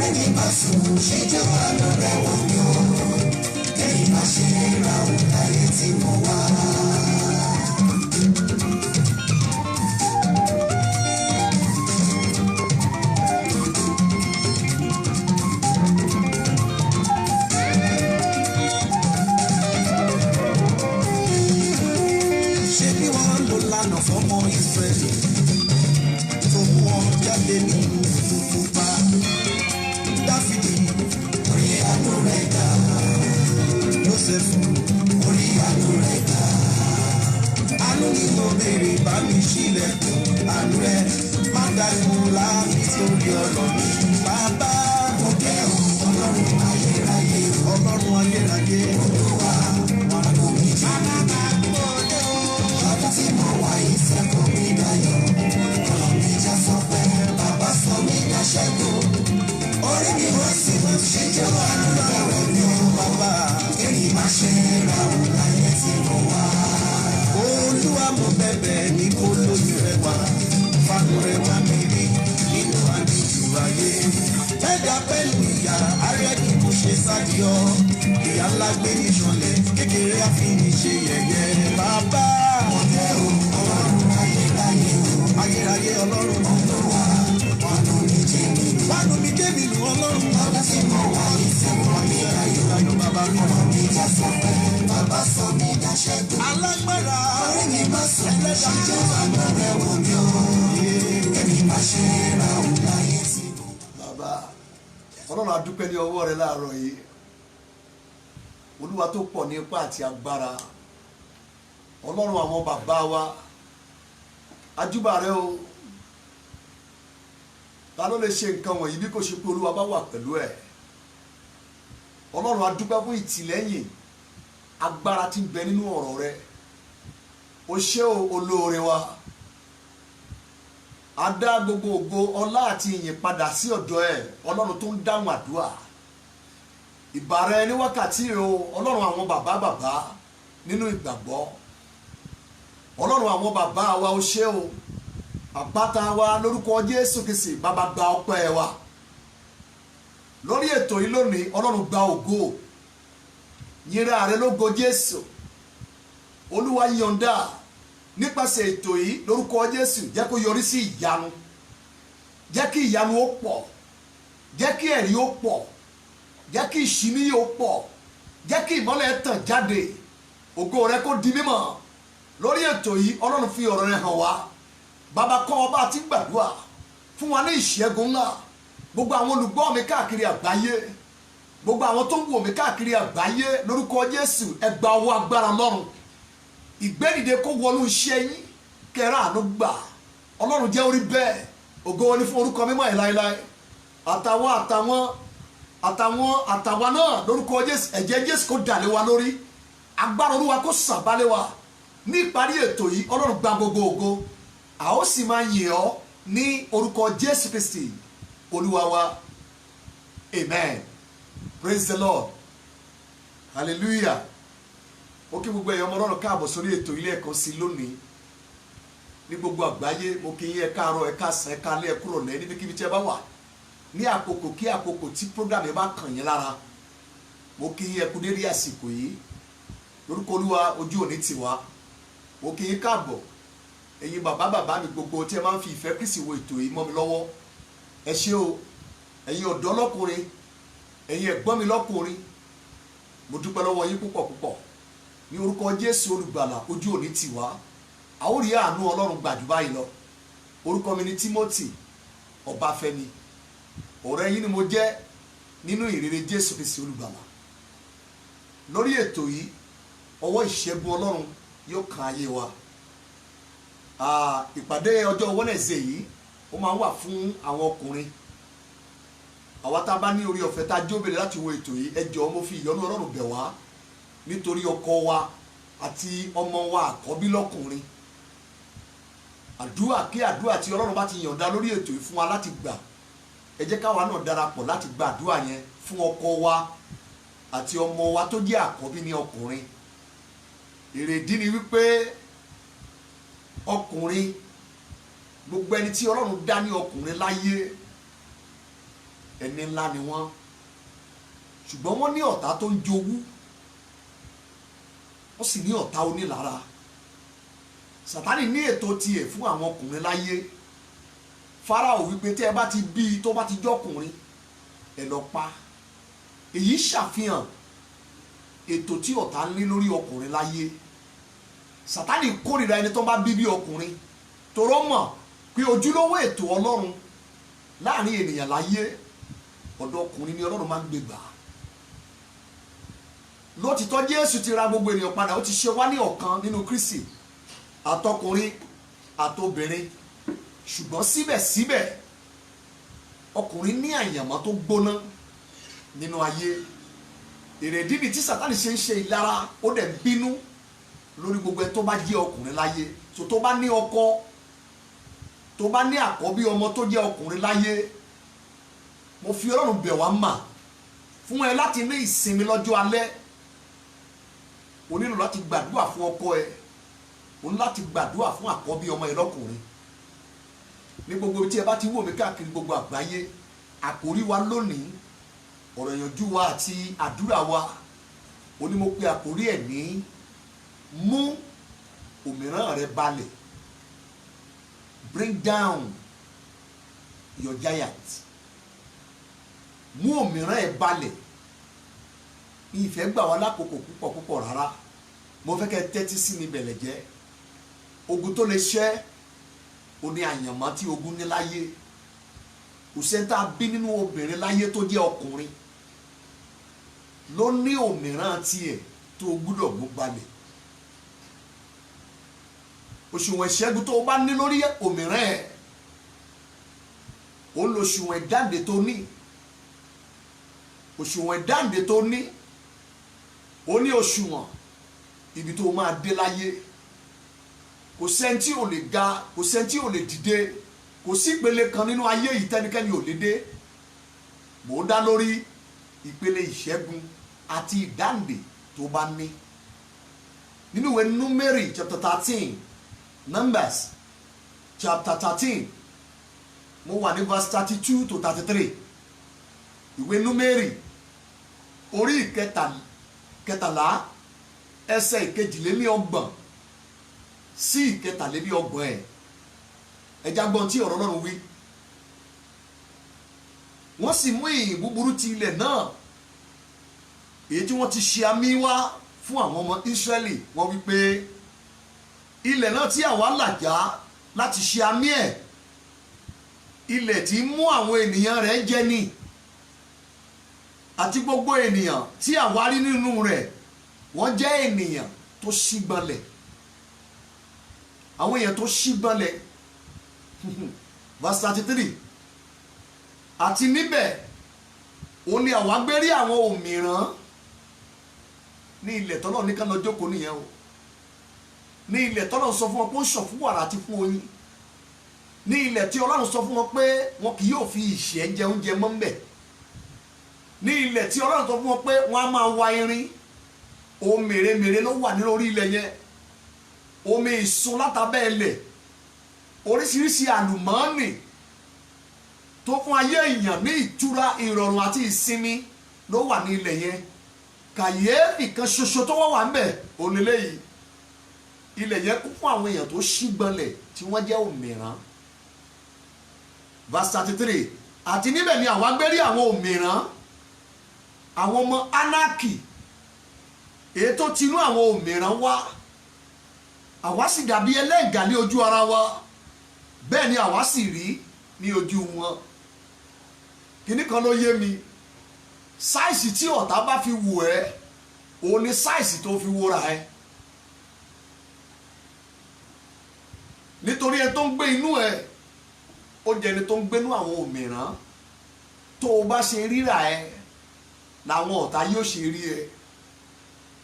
ẹni bá sùn ṣíjọ́ àná rẹ̀ wọ̀ mí o ẹni bá ṣe ra òun láyé tí mo wá. ṣé bí wọ́n lò lánàá fọ́mọ Ísírẹ́lì tó mú wọn jáde nínú pupa. Dáfídì orí àánú rẹ̀ dá. Jósẹ́fù orí àánú rẹ̀ dá. Àánú ni mo béèrè bá mi ṣílẹ̀kùn àánú rẹ̀ má dákun láàmì sórí ọ̀rọ̀ mi. Bàbá mo kẹ́ ọ̀ ọlọ́run ayérayé ọlọ́run ayérayé olúwa àánú mi jẹ́ mi. Ọjọ́ tí mo wà yìí sẹ́kọ̀ọ́ mi dayọ̀. Ọ̀rọ̀ mi já sọ pé bàbá sọ mí dáṣẹ́gun. Orí mi wá sí mo ṣe jẹ́ wà lọ́wọ́ mi ò bàbá. Èyí máa ṣe ra òun láyé tí mo wá. Olúwa mo bẹ̀bẹ̀ ní kó lóyún rẹ̀ wá. Fáànù rẹ̀ wá mi rí nínú àdìjú ayé. Ẹ̀dá pẹ̀lú ìyá ààrẹ ni mo ṣe sádìọ́. Ìyá ńlá gbé ní ṣọlẹ̀ kékeré àfi ní ṣe yẹ̀yẹ́. Bàbá mo jẹ́ o ọlọ́run ayérayé o. Ayérayé ọlọ́run olúwa wánú mi jẹ́ mi. Wánú mi jẹ́ mi nù ọlọ́run. Ọjọ́ tí mo wà yìí sẹ́wọ̀n mi ayérayé bàbá mi. Ọ̀rọ̀ mi já sọ pé bàbá sọ mi dáṣẹ́gun. Alágbára orí mi má sọ ẹlẹ́dàá jẹ́ àná rẹ̀ wò mí o. Ẹni má ṣe ra òun láyé tí mo. Bàbá ọlọ́run a dúpẹ́ ní ọwọ́ rẹ láàárọ̀ yìí. Olúwa tó pọ̀ ní ipá àti agbára. Ọlọ́run àwọn bàbá wa ajúbà rẹ o. Ta ló lè ṣe nǹkan wọ̀nyí bí kò ṣe pé Olúwa bá wà pẹ̀lú ẹ̀. Ọlọ́run a dúpẹ́ fún ìtìlẹ́yìn agbára tí ń bẹ nínú ọ̀rọ̀ rẹ. O ṣé o olóore wa. A dá gbogbo ògo ọlá àti ìyìn padà sí ọ̀dọ̀ ẹ̀ Ọlọ́run tó ń dáhùn àdúrà. Ìbà rẹ ní wákàtí o Ọlọ́run àwọn bàbá nínú ìgbàgbọ́. Ọlọ́run àwọn bàbá wa o ṣé o. Àpáta wa lórúkọ Jésù Kristi bàbá gba ọpẹ́ wa. Lórí ètò yìí lónìí Ọlọ́run gba ògo. Yìnrà rẹ lógo Jésù. Olúwa yọ̀ǹda nípasẹ̀ ètò yìí lórúkọ Jésù jẹ́ kó yọrí sí ìyanu. Jẹ́ kí ìyanu ó pọ̀. Jẹ́ kí ẹ̀rí ó pọ̀. Jẹ́ kí ìṣíníyè ó pọ̀. Jẹ́ kí ìmọ́lẹ̀ tàn jáde. Ògo rẹ kó di mímọ̀. Lórí ètò yìí Ọlọ́run fi ọ̀rọ̀ rẹ hàn wá. Bàbá kọ́ ọba àti gbàdúrà fún wa ní ìṣẹ́gun ńlá. Gbogbo àwọn olùgbọ́ mi káàkiri àgbáyé. Gbogbo àwọn tó ń wò mí káàkiri àgbáyé lórúkọ Jésù ẹ gba ọwọ́ agbára lọ́run. Ìgbédìde kó wọnú iṣẹ́ yín kẹ́rà àánú gbà. Ọlọ́run jẹ́ orí bẹ́ẹ̀. Ògo ni fún orúkọ mímọ́ ẹ̀ láéláé. Àtàwọn náà lórúkọ Jésù ẹ̀jẹ̀ Jésù kó dà lé wa lórí. Agbára Olúwa kó sàn bá lé wa. Ní ìparí ètò yìí Ọlọ́run gba gbogbo ògo. A ó sì máa yìn ọ́ ní orúkọ Jésù Kristi Olúwa wa. Amen. Praise the Lord. Hallelujah. Ó kí gbogbo ẹ̀yọ́ ọmọ Ọlọ́run káàbọ̀ sórí ètò ilé ẹ̀kọ́ sí lónìí. Ní gbogbo àgbáyé mo kí yín ẹ káàárọ̀ ẹ káàsán ẹ káalẹ́ ẹ kúrọ̀lẹ́ níbikíbi tí ẹ bá wà. Ní àkókò kí àkókò tí program yẹn bá kàn yín lára. Mo kí yín ẹ kú dérí àsìkò yìí. Lórúkọ Olúwa ojú òní tiwa. Mo kí yín káàbọ̀. Ẹ̀yin bàbá mi gbogbo tí ẹ máa ń fi ìfẹ́ Kristi wo ètò yìí mọ́ mi lọ́wọ́. Ẹ ṣé o. Ẹ̀yin ọ̀dọ́ lọ́kùnrin. Ẹ̀yin ẹ̀gbọ́n mi lọ́kùnrin. Mo dúpẹ́ lọ́wọ́ yín púpọ̀ púpọ̀. Ní orúkọ Jésù olùgbàlà ojú òní tiwa. A ó rí àánú Ọlọ́run gbà jù báyìí lọ. Orúkọ mi ni Timothy Ọbáfẹ́mi. Ọ̀rẹ́ yín ni mo jẹ́ nínú ìrere Jésù Kristi olùgbàlà. Lórí ètò yìí ọwọ́ ìṣẹ́gun Ọlọ́run yóò kan ayé wa. Ìpàdé ọjọ́ Wednesday yìí ó máa ń wà fún àwọn ọkùnrin. Àwa tá a bá ní orí ọ̀fẹ́ tá a jóbìnrin láti wo ètò yìí ẹ jọ̀ọ́ mo fi ìyọ́nú Ọlọ́run bẹ̀ wá nítorí ọkọ wa àti ọmọ wa àkọ́bí lọ́kùnrin. Àdúrà kí àdúrà tí Ọlọ́run bá ti yọ̀ǹda lórí ètò yìí fún wa láti gbà. Ẹ jẹ́ káwa náà darapọ̀ láti gba àdúrà yẹn fún ọkọ wa àti ọmọ wa tó jẹ́ àkọ́bí ní ọkùnrin. Èrèdí ni wípé ọkùnrin gbogbo ẹni tí Ọlọ́run dá ní ọkùnrin láyé ẹni ńlá ni wọ́n ṣùgbọ́n wọ́n ní ọ̀tá tó ń jowú wọ́n sì ní ọ̀tá onílára. Sátánì ní ètò tiẹ̀ fún àwọn ọkùnrin láyé. Fáráò wípé tí ẹ bá ti bí tó bá ti jọkùnrin ẹ lọ pa. Èyí ṣàfihàn ètò tí ọ̀tá ń lé lórí ọkùnrin láyé. Sátánì kórìíra ẹni tó bá bí ọkùnrin torọ́ mọ̀ pé ojúlówó ètò Ọlọ́run láàrin ènìyàn láyé ọ̀dọ̀ ọkùnrin ni Ọlọ́run máa ń gbé gbà. Lótìtọ́ Jésù ti ra gbogbo ènìyàn padà, ó ti ṣe wá ní ọ̀kan nínú Kristi, àtọkùnrin àtobìnrin, ṣùgbọ́n síbẹ̀síbẹ̀ ọkùnrin ní àyànmọ́ tó gbóná nínú ayé. Èrèdí ni tí Sátánì ṣe ń ṣe ìlara, ó dẹ̀ bínú lórí gbogbo ẹ tó bá jẹ́ ọkùnrin láyé. So tó bá ní ọkọ, tó bá ní àkọ́bí ọmọ tó jẹ́ ọkùnrin láyé, mo fi Ọlọ́run bẹ̀ wá mà fún ẹ láti ní ìsinmi lọ́jọ́ alẹ́. O nílò láti gbàdúrà fún ọkọ ẹ, o ní láti gbàdúrà fún àkọ́bí ọmọ ẹ lọ́kùnrin. Ní gbogbo tí ẹ bá ti wò mí káàkiri gbogbo àgbáyé, àkórí wa lónìí, ọ̀rọ̀ ìyànjú wa àti àdúrà wa, o ní mo pe àkórí ẹ̀ ní mú òmìrán rẹ balẹ̀, bring down your giant. Mú òmìrán ẹ balẹ̀. Ìfẹ́ gbà wá lákòókò púpọ̀ rárá, mo fẹ́ kẹ́ tẹ́tí sí mi bẹ̀lẹ̀ jẹ́. Ogun tó lè ṣẹ́, o ní àyànmọ́ tí ogun ní láyé. Kò sẹ́ńtà bí nínú obìnrin láyé tó jẹ́ ọkùnrin ló ní òmìrán tiẹ̀ tó gbúdọ̀ mú balẹ̀. Òṣùwọ̀n ìṣẹ́gun tó bá ní lórí òmìrán ẹ̀, ó ń lo òṣùwọ̀n ìdáǹdè tó ní. Òṣùwọ̀n ìdáǹdè tó ní, ó ní òṣùwọ̀n ibi tó máa dé láyé. Kò sẹ́ni tí ò lè ga, kò sẹ́ni tí ò lè dìde, kò sí ìpele kan nínú ayé yìí tẹ́nikẹ́ni ò lè dé. Mò ń dá lórí ìpele ìṣẹ́gun àti ìdáǹdè tó bá ní. Nínú ìwé Númérì chapter 13, Numbers chapter 13, mo wà ní verse 32 to 33. Ìwé Númérì orí ìkẹtàlá ẹsẹ̀ ìkejìlélọ́gbọ̀n sí ìkẹtàlélọ́gbọ̀n ẹ̀. Ẹ já gbọ́n tí ọ̀rọ̀ Ọlọ́run wí. Wọ́n sì mú ìyìn búburú ti ilẹ̀ náà, èyí tí wọ́n ti ṣe àmì wá fún àwọn ọmọ Ísírẹ́lì. Wọ́n wí pé ilẹ̀ náà tí àwa làjá láti ṣe àmì ẹ̀, ilẹ̀ tí mú àwọn ènìyàn rẹ̀ jẹ ni, àti gbogbo ènìyàn tí àwa rí nínú rẹ̀ wọ́n jẹ́ ènìyàn tó ṣígbọnlẹ̀. Àwọn èèyàn tó ṣígbọnlẹ̀. Verse 33. Àti níbẹ̀ òun ni àwa gbé rí àwọn òmìrán ní ilẹ̀ tọ́lọ̀ ní kán lọ jókòó nìyẹn o. Ní ilẹ̀ tọ́lọ̀ sọ fún wọn pé ó ṣàn fún wàrà àti fún oyin. Ní ilẹ̀ tí Ọlọ́run sọ fún wọn pé wọn kì yóò fi ìṣẹ́ jẹ oúnjẹ mọ́ ńbẹ̀. Ní ilẹ̀ tí Ọlọ́run sọ fún wọn pé wọ́n á máa wa irin. Ohun mèremère ló wà nínú orí ilẹ̀ yẹn. Omi ìsun látàbẹ́ ilẹ̀, oríṣiríṣi àlùmọ́ọ́nì tó fún ayé èèyàn ní ìtura, ìrọ̀rùn àti ìsinmi ló wà ní ilẹ̀ yẹn. Kàyéfì kan ṣoṣo tó wà ńbẹ̀ òlélẹ́yìí. Ilẹ̀ yẹn kún fún àwọn èèyàn tó ṣígbọnlẹ̀ tí wọ́n jẹ́ òmìrán. Verse 33. Àti níbẹ̀ ni àwa gbé rí àwọn òmìrán, àwọn ọmọ Ánákì, èyí tó tinú àwọn òmìrán wá. Àwa sì dàbí ẹlẹ́gà ní ojú ara wa, bẹ́ẹ̀ ni àwa sì rí ní ojú wọn. Kíní kan ló yé mi, sáìsì tí ọ̀tá bá fi wò ẹ́, òun ni sáìsì tó fi wòra ẹ́. Nítorí ẹ tó ń gbé inú ẹ, ó jẹ́ ẹni tó ń gbénú àwọn òmìrán. Tó o bá ṣe ríra ẹ, làwọn ọ̀tá yóò ṣe rí ẹ.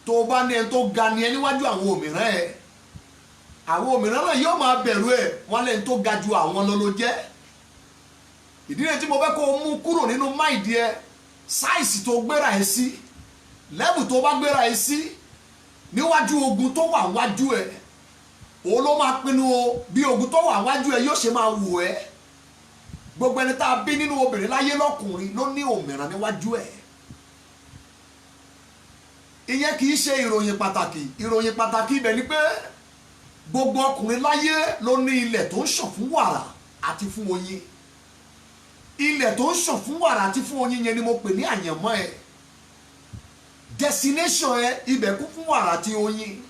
Tó o bá ní ẹni tó ga ni ẹ níwájú àwọn òmìrán ẹ, àwọn òmìrán náà yóò máa bẹ̀rù ẹ, wọ́n lẹ́ni tó ga ju àwọn lọ ló jẹ́. Ìdí rẹ̀ tí mo fẹ́ kó o mú kúrò nínú máìdí ẹ, sáìsì tó gbéra ẹ sí, lẹ́bù tó bá gbéra ẹ sí, níwájú ogun tó wà wájú ẹ, òun ló máa pinnu o bí ogun tó wà wájú ẹ yóò ṣe máa wò ẹ́. gbogbo ẹni tá a bí nínú obìnrin láyé lọ́kùnrin ló ní òmìrán níwájú ẹ̀. ìyẹn kì í ṣe ìròyìn pàtàkì ibẹ̀ ni pé gbogbo ọkùnrin láyé ló ní ilẹ̀ tó ń ṣàn fún wàrà àti fún oyin. ilẹ̀ tó ń ṣàn fún wàrà àti fún oyin yẹn ni mo pè ní àyànmọ́ ẹ̀. destination ẹ ibẹ̀ kún fún wàrà àti oyin.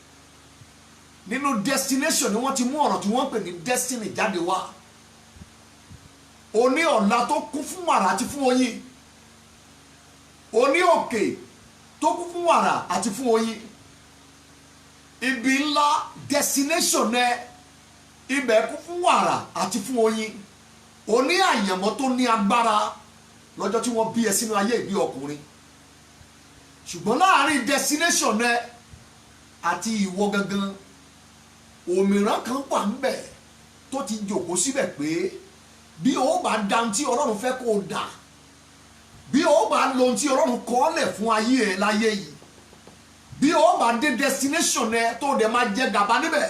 nínú destination ni wọ́n ti mú ọ̀rọ̀ tí wọ́n pè ní destiny jáde wá. o ní ọ̀la tó kún fún wàrà àti fún oyin. o ní òkè tó kún fún wàrà àti fún oyin. ibi ńlá destination ẹ ibẹ̀ kún fún wàrà àti fún oyin. o ní àyànmọ́ tó ní agbára lọ́jọ́ tí wọ́n bí ẹ sínú ayé ìbí ọkùnrin. ṣùgbọ́n láàrin destination ẹ àti ìwọ gangan òmìrán kan wà ń bẹ̀ tó ti jòkó síbẹ̀ pé bí o bá dá ohun tí Ọlọ́run fẹ́ kó o dà, bí o bá lo ohun tí Ọlọ́run kọ́ lẹ̀ fún ayé ẹ láyé yìí, bí o bá dé destination ẹ tó dẹ̀ máa jẹ gàba níbẹ̀,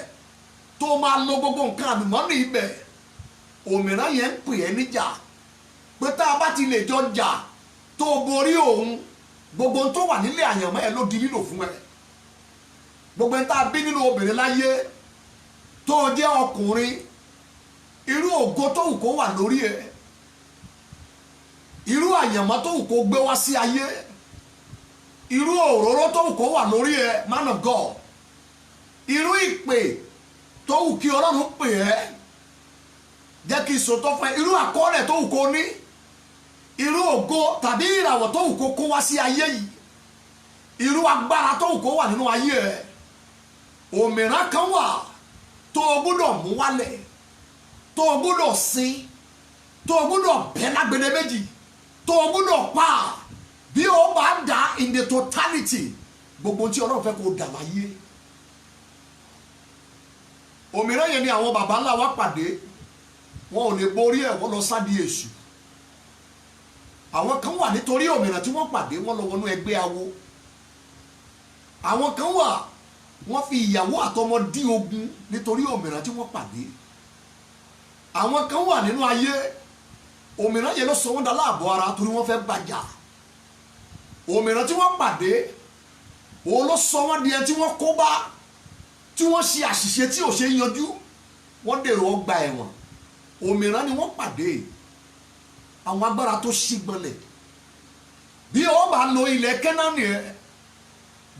tó máa lo gbogbo nǹkan àlùmọ́nì ibẹ̀, òmìrán yẹn ń pè ẹ́ níjà pé tá a bá ti lè jọ jà tó borí òun, gbogbo ohun tó wà nílé àyànmọ́ ẹ ló di lílò fún ẹ. gbogbo ẹni tá a bí nínú obìnrin láyé tó jẹ́ ọkùnrin, irú ògo tó wù kó wà lórí ẹ, irú àyànmọ́ tó wù kó gbé wá sí ayé, irú òróró tó wù kó wà lórí ẹ, man of God, irú ìpè tó wù kí Ọlọ́run pè ẹ́, jẹ́ kí ìsòtọ́ fún ẹ, irú àkọọ́lẹ̀ tó wù kó ní, irú ògo tàbí ìràwọ̀ tó wù kó kó wá sí ayé yìí, irú agbára tó wù kó wà nínú ayé ẹ, òmìrán kan wà tó o gbọ́dọ̀ mú wálẹ̀, tó o gbọ́dọ̀ sin, tó o gbọ́dọ̀ bẹ́ lágbèdè méjì, tó o gbọ́dọ̀ pa bí o bá dà in the totality gbogbo tí Ọlọ́run fẹ́ kó o dà láyé. òmìrán yẹn ni àwọn baba ńlá wa pàdé, wọn ò lè borí ẹ̀, wọ́n lọ sádi èṣù. àwọn kan wà nítorí òmìrán tí wọ́n pàdé, wọ́n lọ wọnú ẹgbẹ́ awo. àwọn kan wà wọ́n fi ìyàwó àtọmọ dí ogun nítorí òmìrán tí wọ́n pàdé. àwọn kan wà nínú ayé òmìrán yẹn ló sọ wọ́n dá láàbọ̀ ara torí wọ́n fẹ́ bàjá. òmìrán tí wọ́n pàdé òun ló sọ wọ́n di ẹni tí wọ́n kó bá, tí wọ́n ṣe àṣìṣe tí ò ṣe yanjú, wọ́n dèrò ọgbà ẹ̀wọ̀n. òmìrán ni wọ́n pàdé, àwọn agbára tó ṣígbọnlẹ̀. bí o bá lo ilẹ̀ Kẹ́náánì ẹ,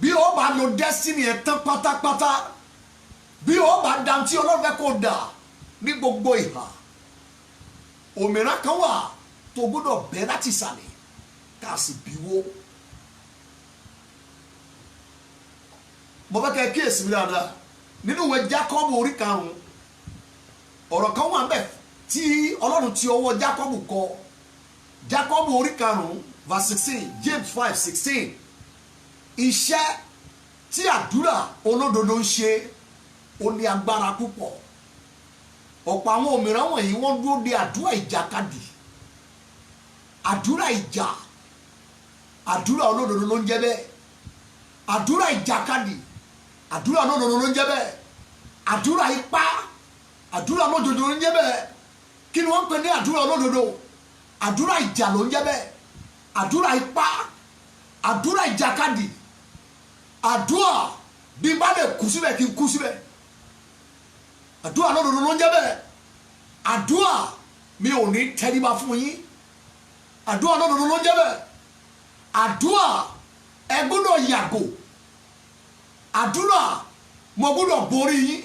bí o bá lo destiny ẹ tán pátápátá, bí o bá dá tí Ọlọ́run fẹ́ kó dà ní gbogbo ìhà, òmìrán kan wà tó gbọ́dọ̀ bẹ́ láti ìsàlẹ̀ ká sì bíwó. mo fẹ́ kẹ́ kíyèsí mi dáadáa nínú ìwé Jákọ́bù orí 5 ọ̀rọ̀ kan wà ńbẹ̀ tí Ọlọ́run ti ọwọ́ Jákọ́bù kọ. Jákọ́bù orí 5 verse 16, James 5:16. iṣẹ́ tí àdúrà olódodo ń ṣe ó ní agbára púpọ̀. ọ̀pọ̀ àwọn òmìrán wọ̀nyí wọ́n dúró de àdúrà ìjàkadì, àdúrà ìjà, àdúrà olódodo ló ń jẹ́ bẹ́ẹ̀, àdúrà ìjàkadì, àdúrà olódodo ló ń jẹ́ bẹ́ẹ̀, àdúrà ipá, àdúrà olódodo ló ń jẹ́ bẹ́ẹ̀. kí ni wọ́n ń pè ní àdúrà olódodo? àdúrà ìjà ló ń jẹ́ bẹ́ẹ̀, àdúrà ipá, àdúrà ìjàkadì, àdúrà bí n bá lè kú síbẹ̀ kí n kú síbẹ̀, àdúrà olódodo ló ń jẹ́ bẹ́ẹ̀. àdúrà mi ò ní tẹríba fún yín, àdúrà olódodo ló ń jẹ́ bẹ́ẹ̀. àdúrà ẹ gbọ́dọ̀ yàgò, àdúrà mo gbọ́dọ̀ borí yín,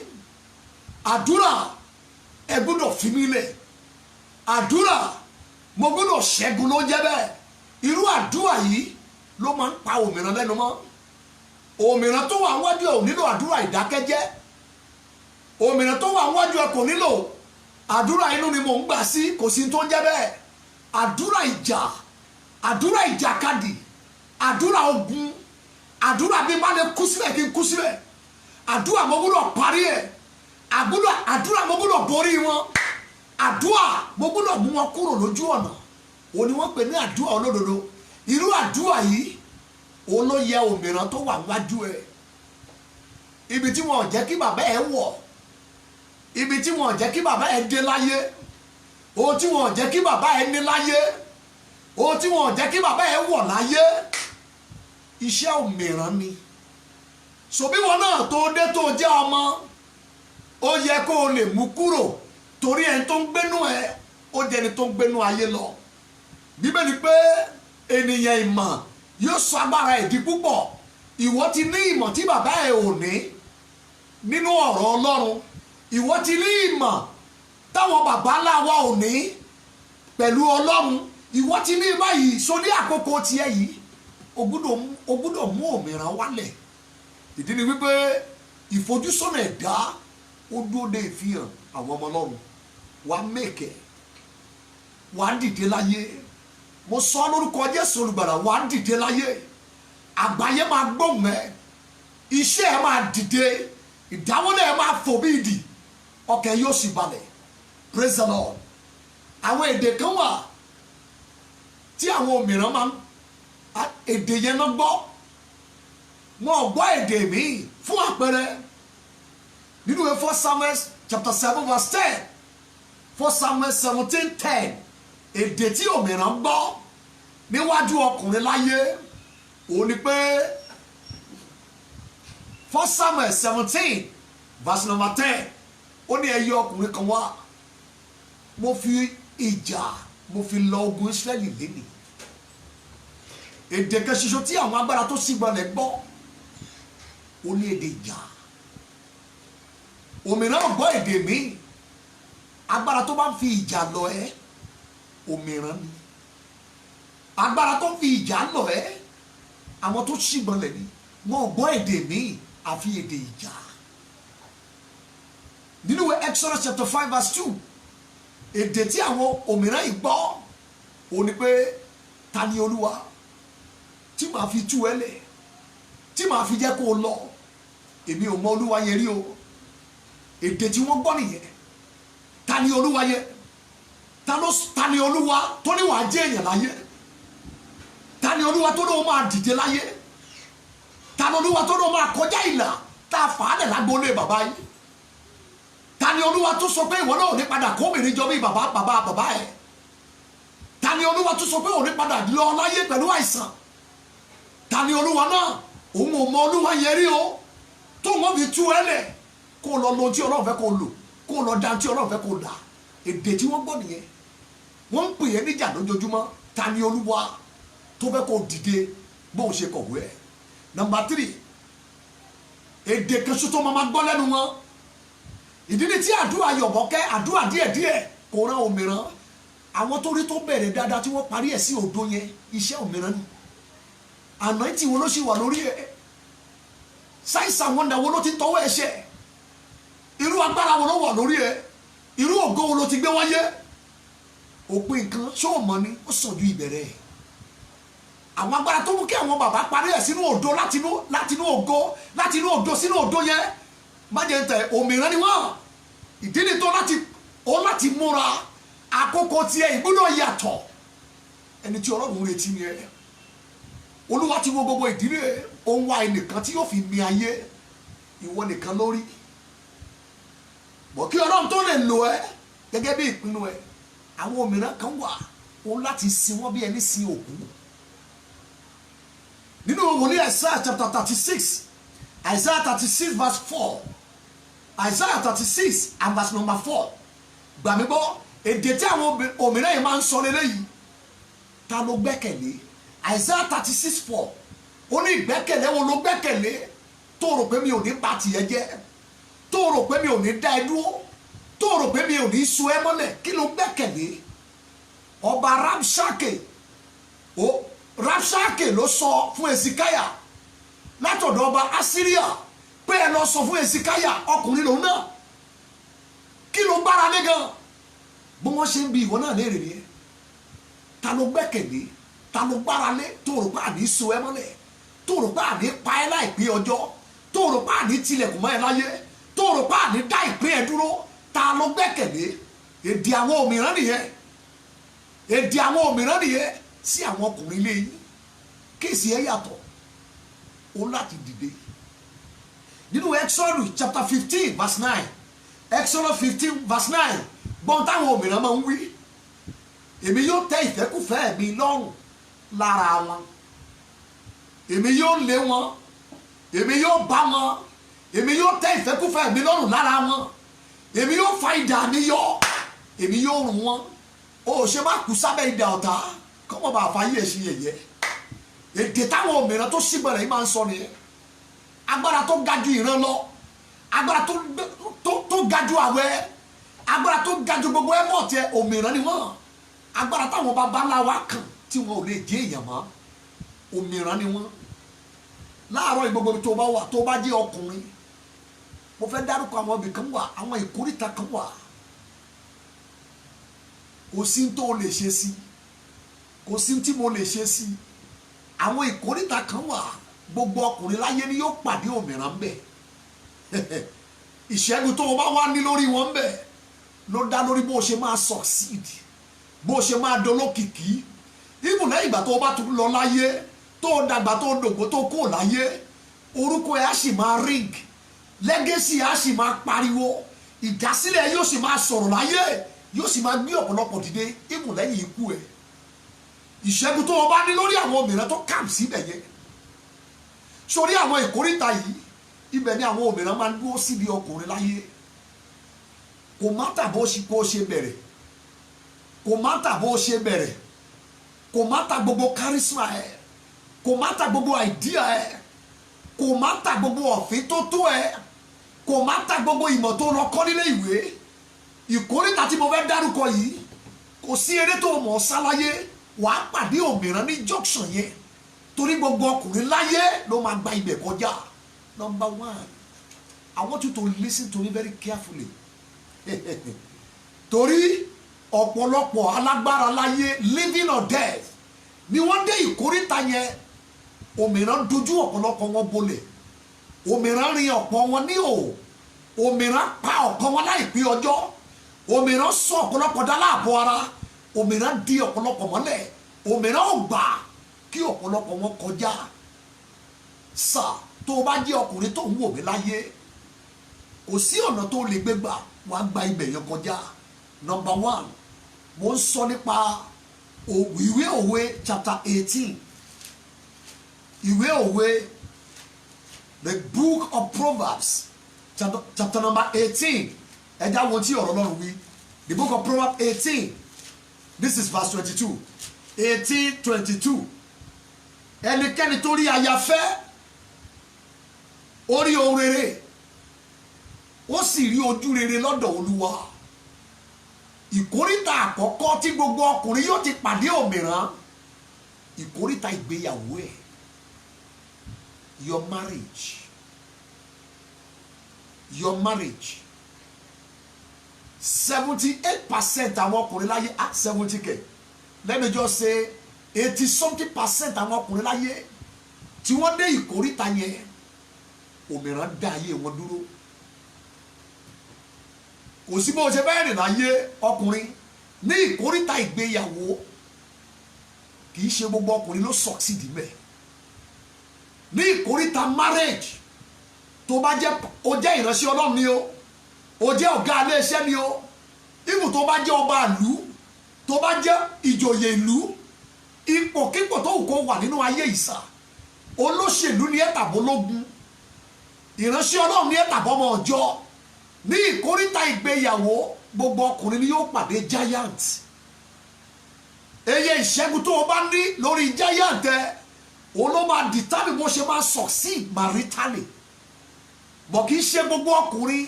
àdúrà ẹ gbọ́dọ̀ fi mí lẹ̀, àdúrà mo gbọ́dọ̀ ṣẹ́gun ló ń jẹ́ bẹ́ẹ̀. irú àdúrà yìí ló máa ń pa òmìrán lẹ́nu mọ́. òmìrán tó wà wájú ẹ ò nílò àdúrà ìdákẹ́jẹ́, òmìrán tó wà wájú ẹ kò nílò àdúrà inú ni mò ń gbà sí, kò sí tó ń jẹ́ bẹ́ẹ̀. àdúrà ìjà, àdúrà ìjàkadì, àdúrà ogun, àdúrà bí má lè kú síbẹ̀ kí n kú síbẹ̀, àdúrà mo gbọ́dọ̀ parí ẹ̀, àdúrà mo gbọ́dọ̀ borí wọn, àdúrà mo gbọ́dọ̀ mú wọn kúrò lójú ọ̀nà. òun ni wọ́n pè ní àdúrà olódodo. irú àdúrà yìí òun ló yẹ òmìrán tó wà wájú ẹ. ibi tí wọn ò jẹ́ kí bàbá ẹ wọ̀, ibi tí wọn ò jẹ́ kí bàbá ẹ dé láyé, ohun tí wọn ò jẹ́ kí bàbá ẹ ní láyé, ohun tí wọn ò jẹ́ kí bàbá ẹ wọ̀ láyé, iṣẹ́ òmìrán ni. Ṣòbí wọn náà tó dé tó jẹ́ ọmọ, ó yẹ kó o lè mú kúrò, torí ẹni tó ń gbénú ẹ ó jẹ́ ẹni tó ń gbénú ayé lọ. Bíbélì pé ènìyàn ìmọ̀ yóò sọ agbára ẹ̀ di púpọ̀. Ìwọ ti ní ìmọ̀ tí bàbá ẹ ò ní nínú ọ̀rọ̀ Ọlọ́run. Ìwọ ti ní ìmọ̀ táwọn bàbá ńlá wa ò ní pẹ̀lú Ọlọ́run. Ìwọ ti ní báyìí sórí àkókò tiẹ̀ yìí o gbọ́dọ̀ mú òmìrán wálẹ̀. Ìdí ni wípé ìfojúsọ́nà ẹ̀dá ó dúró de ìfihàn àwọn ọmọ Ọlọ́run. Wàá mèkè, wàá dìde láyé. Mo sọ lórúkọ Jésù olùgbàlà, wàá dìde láyé. Àgbáyé máa gbóhùn ẹ, iṣẹ́ ẹ máa dìde, ìdáwọ́lé ẹ máa fò bí ìdì, ọkàn yóò sì balẹ̀. Praise the Lord. Àwọn èdè kan wà tí àwọn òmìrán máa ń èdè yẹn náà gbọ́, wọn ò gbọ́ èdè míì. Fún àpẹẹrẹ nínú ìwé 1 Samuel chapter 7 verse 10, 1 Samuel 17:10, èdè tí òmìrán gbọ́ níwájú ọkùnrin láyé òun ni pé 1 Samuel 17 verse number 10, ó ní ẹ yọ ọkùnrin kan wá, mo fi ìjà mo fi lọ ogun Ísírẹ́lì lénìí. Èdè kan ṣoṣo tí àwọn agbára tó sígbọnlẹ̀ gbọ́ ó ní èdè ìjà. Òmìrán gbọ́ èdè míì. Agbára tó bá ń fi ìjà lọ ẹ́ òmìrán ni. Agbára tó ń fi ìjà lọ ẹ́ àwọn tó sígbọnlẹ̀ ni. Wọn ò gbọ́ èdè míì àfi èdè ìjà. Nínú Exodus chapter 5 verse 2, èdè tí àwọn òmìrán yìí gbọ́ ó ní pé ta ni Olúwa tí màá fi tú ẹ lẹ̀, tí màá fi jẹ́ kó o lọ. Èmi ò mọ Olúwa yẹn rí o. Èdè tí wọ́n gbọ́ nìyẹn. Ta ni Olúwa yẹn? Ta ni Olúwa tó ní wàá jẹ́ èèyàn láyé? Ta ni Olúwa tó ní o máa dìde láyé? Ta ni Olúwa tó ní o máa kọjá ìlà tá a fà á lẹ̀ lágbóolé bàbá yìí? Ta ni Olúwa tó sọ pé ìwọ náà ò ní padà kóbìnrin jọ bí bàbá ẹ̀? Ta ni Olúwa tó sọ pé ò ní padà lọ láyé pẹ̀lú àìsàn? Ta ni Olúwa náà? Òun ò mọ Olúwa yẹn rí o. Tó wọ́n fi tú ẹ lẹ̀ kó lọ lo tí Ọlọ́run fẹ́ kó lò, kó lọ da tí Ọlọ́run fẹ́ kó dà. Èdè tí wọ́n gbọ́ nìyẹn. Wọ́n ń pè é níjà lójoojúmọ́. Ta ni Olúwa tó fẹ́ kó dìde bóun ṣe kọ̀wé ẹ̀? Number 3, èdè kan ṣoṣo máa gbọ́ lẹ́nu wọn. Ìdí ni tí àdúrà yọ̀bọ̀kẹ́, àdúrà díẹ̀díẹ̀ kò rán òmìrán. Àwọn tó rí tó bẹ̀rẹ̀ dáadáa tí wọ́n parí ẹ̀ sí òdo yẹn, iṣẹ́ òmìrán ni. Anointing wo ló ṣì wà lórí ẹ̀? Signs and wonder wo ló ti tọwọ́ ẹ̀ ṣe? Irú agbára wo ló wà lórí ẹ̀? Irú ògo wo ló ti gbé wáyé? Òpin nǹkan ṣó o mọ̀ ni ó sàn ju ìbẹ̀rẹ̀ ẹ̀. Àwọn agbára tó mú kí àwọn bàbá parí ẹ̀ sínú òdo, látinú òdo sínú òdo yẹn, má jẹ́ ń tẹ̀ òmìrán ni wọ́n. Ìdí ni tó láti múra àkókò tiẹ̀ ìgbọ́dọ̀ yàtọ̀. Ẹni tí Ọlọ́run retí ni ẹ. Olúwa ti wo gbogbo ìdílé, ó ń wá ẹnìkan tí yóò fi mi ayé, ìwọ nìkan lórí. Bọ̀ kí Ọlọ́run tó lè lò ẹ́ gẹ́gẹ́ bí ìpinnu ẹ̀, àwọn òmìrán kan wà òun láti sin wọ́n bí ẹni sin òkú. Nínú wòlíì Isaiah chapter 36, Isaiah 36 verse 4, Isaiah 36 and verse number 4, gbà mí gbọ́, èdè tí àwọn òmìrán yìí máa ń sọ lélẹ́yìí. Ta ló gbẹ́kẹ̀lé? Isaiah 36:4, ó ní ìgbẹ́kẹ̀lé wo ló gbẹ́kẹ̀lé tó rò pé mi ò ní bà tìyẹ jẹ́, tó rò pé mi ò ní dá ẹ dúró, tó rò pé mi ò ní so ẹ mọ́lẹ̀? Kí ló gbẹ́kẹ̀lé? Ọba Rabshake ló sọ fún Esikaya látọ̀dọ̀ ọba Asiria pé ẹ lọ sọ fún Esikaya, ọkùnrin lòun náà. Kí ló gbára lé gan? Bí wọ́n ṣe ń bi ìwọ náà léèrè nìyẹn. Ta ló gbẹ́kẹ̀lé? Ta ló gbára lé tó rò pé àní so ẹ mọ́lẹ̀, tó rò pé àní pa ẹ láìpé ọjọ́, tó rò pé àní tilẹ̀kùn mọ́ ẹ láyé, tó rò pé àní dá ìpín ẹ dúró? Ta ló gbẹ́kẹ̀lé? Èdè àwọn òmìrán nìyẹn. Èdè àwọn òmìrán nìyẹn sí àwọn ọkùnrin ilé yìí. Kéèsì ẹ yàtọ̀, ó láti dìde. Nínú Exodus chapter 15 verse 9, Exodus 15 verse 9, gbọ́n táwọn òmìrán máa ń wí. èmi yóò tẹ́ ìfẹ́kùfẹ́ mi lọ́rùn lára wọn, èmi yóò lé wọn, èmi yóò bá wọn, èmi yóò tẹ́ ìfẹ́kùfẹ́ mi lọ́rùn lára wọn, èmi yóò fa idà mi yọ, èmi yóò run wọn. O ṣe má kú sábẹ́ idà ọ̀tá kọ́mọ bá fa yí ẹ̀sìn yẹ̀yẹ́. Èdè táwọn òmìnira tó sígbọ̀nrẹ̀ yìí máa ń sọ nìyẹn. Agbára tó ga ju ìran lọ, agbára tó ga ju àwẹ̀, agbára tó ga ju gbogbo ẹ̀mọ́ tẹ òmìnira ni wọ́n. Agbára táwọn bàbá ńlá wa kàn tí wọn ò lè jẹ́ èèyàn mọ́, òmìnira ni wọ́n. Láàárọ̀ ìgbogbo tó bá wà, tó bá jẹ́ ọkùnrin, mo fẹ́ dárúkọ àwọn ibì kan wà, àwọn ìkórìtà kan wà. Kò sí tó lè ṣe sí, kò sí tí mo lè ṣe sí. Àwọn ìkórìtà kan wà, gbogbo ọkùnrin láyé ni yóò pàdé òmìnira ńbẹ. Ìṣẹ́gun tó o bá wá ní lórí wọn ńbẹ ló dá lórí bó o ṣe máa succeed, bó o ṣe máa dolókìkí. Even lẹ́yìn ìgbà tó o bá tún lọ láyé, tó o dàgbà, tó o dògbò, tó o kó láyé, orúkọ ẹ̀ á sì máa ring, legacy á sì máa pariwo, ìdásílẹ̀ yóò sì máa sọ̀rọ̀ láyé, yóò sì máa gbé ọ̀pọ̀lọpọ̀ dìde even lẹ́yìn ikú ẹ̀. Ìṣẹ́gun tó o bá ní lórí àwọn òmìnira tó kàm síbẹ̀ yẹn, sórí àwọn ìkórìtà yìí, ibẹ̀ ni àwọn òmìnira máa ń dúró síbi ọkùnrin láyé. Kò má tà bó ṣe bẹ̀rẹ̀, kò má tà bó ṣe bẹ̀rẹ̀, kò má tà gbogbo charisma ẹ̀, kò má tà gbogbo idea ẹ̀, kò má tà gbogbo ọ̀fìn tó tó ẹ̀, kò má tà gbogbo ìmọ̀ tó lọ kọ́ nílé ìwé. Ìkórìtà tí mo fẹ́ dárúkọ yìí, kò sí eré tó mọ̀ sáláyé, wàá pàdé òmìnira ní junction yẹn, torí gbogbo ọkùnrin láyé ló máa gba ibẹ̀ kọjá. Number one, I want you to listen to me very carefully. Torí ọ̀pọ̀lọpọ̀ alágbára láyé, living or death, ni wọ́n dé ìkórìtà yẹn. Òmìnira dojú ọ̀pọ̀lọpọ̀ wọn bolẹ̀, òmìnira rin ọ̀pọ̀ wọn ní òò, òmìnira pa ọ̀pọ̀ wọn láìpẹ́ ọjọ́, òmìnira sọ ọ̀pọ̀lọpọ̀ dá láàbọ̀ ara, òmìnira di ọ̀pọ̀lọpọ̀ mọ́lẹ̀, òmìnira ò gbà kí ọ̀pọ̀lọpọ̀ wọn kọjá. Sà, tó o bá jẹ́ ọkùnrin tó ń wò mí láyé, kò sí ọ̀nà tó lè gbé gbà wàá gba ibẹ̀ yẹn kọjá. Number one, mo ń sọ nípa ìwé òwe chapter 18. Ìwé òwe, the book of Proverbs, chapter number 18. Ẹja wo tí ọ̀rọ̀ Ọlọ́run wí. The book of Proverbs 18. This is verse 22. 18:22. Ẹnikẹ́ni tó rí aya fẹ́, ó rí ohun rere, ó sì rí ojú rere lọ́dọ̀ Olúwa. Ìkórìtà àkọ́kọ́ tí gbogbo ọkùnrin yóò ti pàdé òmìnira, ìkórìtà ìgbéyàwó ẹ̀. Your marriage. Your marriage. 78% àwọn ọkùnrin láyé, 70k. Let me just say 80-something% àwọn ọkùnrin láyé tí wọ́n dé ìkórìtà yẹn, òmìnira dá ayé wọn dúró. Kò sí bó ṣe bẹ́ẹ̀ rìn láyé ọkùnrin ní ìkórìtà ìgbéyàwó, kì í ṣe gbogbo ọkùnrin ló succeed mẹ́. Ní ìkórìtà marriage, tó bá jẹ́ o jẹ́ ìránṣẹ́ Ọlọ́run ni o jẹ́ ọ̀gá iléeṣẹ́ ni o, ibù tó bá jẹ́ ọba ìlú, tó bá jẹ́ ìjòyè ìlú, ipòkípò tó kó wà nínú ayé ìsà, olóṣèlú ni ẹ tàbí ológun, ìránṣẹ́ Ọlọ́run ni ẹ tàbí ọmọ ọjọ́, ní ìkórìtà ìgbéyàwó gbogbo ọkùnrin ni yóò pàdé giant. Eye ìṣẹ́gun tó o bá ní lórí giant ẹ, òun ló máa determine bó ṣe máa succeed maritally. Bọ̀ kì í ṣe gbogbo ọkùnrin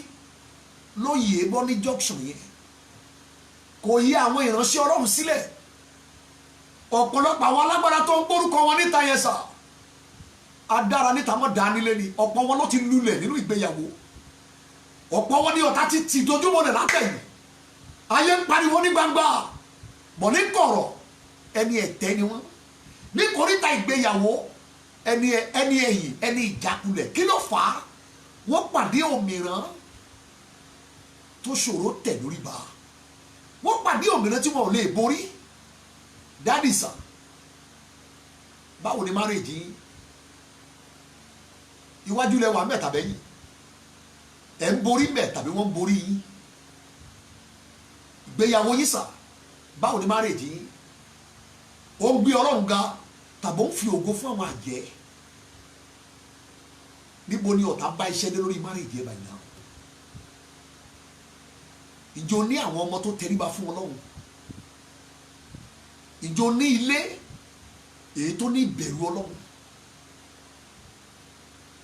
ló yè é bọ́ ní junction yẹn, kò yí àwọn ìránṣẹ́ Ọlọ́run sílẹ̀. Ọ̀pọ̀lọpọ̀ àwọn alágbára tó ń gbórúkọ wọn níta yẹn sà, adára níta mọ́ dánilé ni, ọ̀pọ̀ wọn ló ti lulẹ̀ nínú ìgbéyàwó, ọ̀pọ̀ wọn ní ọ̀tá ti dojúmọ́lẹ̀ látẹ̀yìn, ayé ń pariwo ní gbangba, bọ̀ ní kọ̀rọ̀ ẹni ẹ̀tẹ́ ni wọ́n. Ní kòríta ìgbéyàwó, ẹni ẹ̀yìn, ẹni ìjákulẹ̀. Kí ló fà á? Wọ́n pàdé òmìnira tó ṣòro tẹ̀ lórí bá, wọ́n pàdé òmìnira tí wọn ò lè borí. Dádì sà, báwo ni marriage yín? Iwájú lẹ wà mẹ́ta bẹ́yìn, ẹ̀ ń borí mẹ́ tàbí wọ́n ń borí yín? Ìgbéyàwó yín sà, báwo ni marriage yín ó ń gbé Ọlọ́run ga tàbí ó ń fi ògo fún àwọn àjẹ́ níbo ni ọ̀tá bá iṣẹ́ dé lórí marriage yẹn báyìí náà ìjọ ní àwọn ọmọ tó tẹríba fún Ọlọ́run ìjọ ní ilé èyí tó ní ìbẹ̀rù Ọlọ́run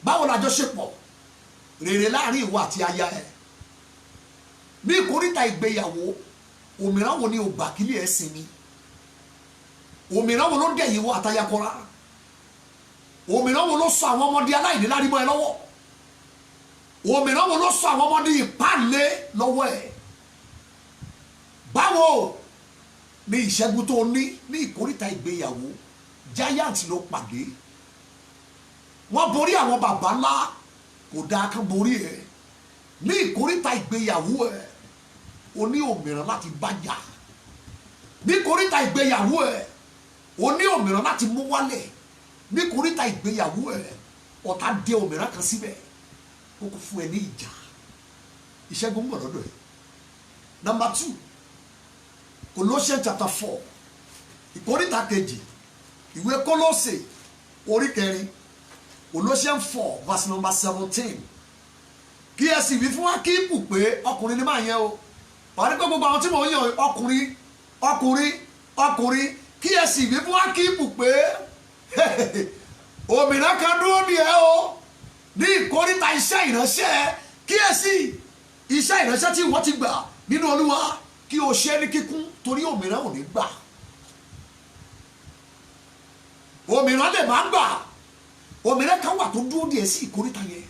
báwo la jọṣepọ̀ rere láàrin ìwọ àti aya ẹ ní ìkóríta ìgbéyàwó òmíràn wo ni ò gbà kílẹ̀ ẹ̀ sinmi òmíràn wo ló dẹ̀ yìí wọ àtayakọ́ra òmíràn wo ló sọ àwọn ọmọdé aláìní lárímọ́ ẹ lọ́wọ́ òmíràn wo ló sọ àwọn ọmọdé ìpàlẹ́ lọ́wọ́ ẹ báwo ni ìṣẹ́gun tó ní ìkóríta ìgbéyàwó giant ló pàdé wọ́n borí àwọn bàbá ńlá kò dáa kán borí ẹ ní ìkóríta ìgbéyàwó ẹ o ní òmíràn láti bájà ní ìkóríta ìgbéyàwó ẹ o ní òmíràn láti mú wálẹ̀ ní ìkóríta ìgbéyàwó ẹ ọ̀tá dé òmíràn kan síbẹ̀ ó kò fún ẹ ní ìjà ìṣẹ́gun ń bọ̀ lọ́dọ̀ ẹ. Number 2 Colossians chapter 4 ìkóríta kejì ìwé Kólósè orí kẹrin Colossians 4 verse number 17 kí ẹ sì wí fún Ákípù pé ọkùnrin ni máa yẹn o wà ní pé gbogbo àwọn tí mò ń yàn ọkùnrin kí ẹ sì wí fún Ákípù pé òmìnira kan dúró ní ẹ o ní ìkóríta iṣẹ́ ìránṣẹ́ kí ẹ sì iṣẹ́ ìránṣẹ́ tí wọ́n ti gbà nínú Olúwa kí o ṣe ní kíkún torí òmìnira ò ní gbà òmìnira lè máa gbà òmìnira kan wà tó dúró díẹ̀ sí ìkóríta yẹn.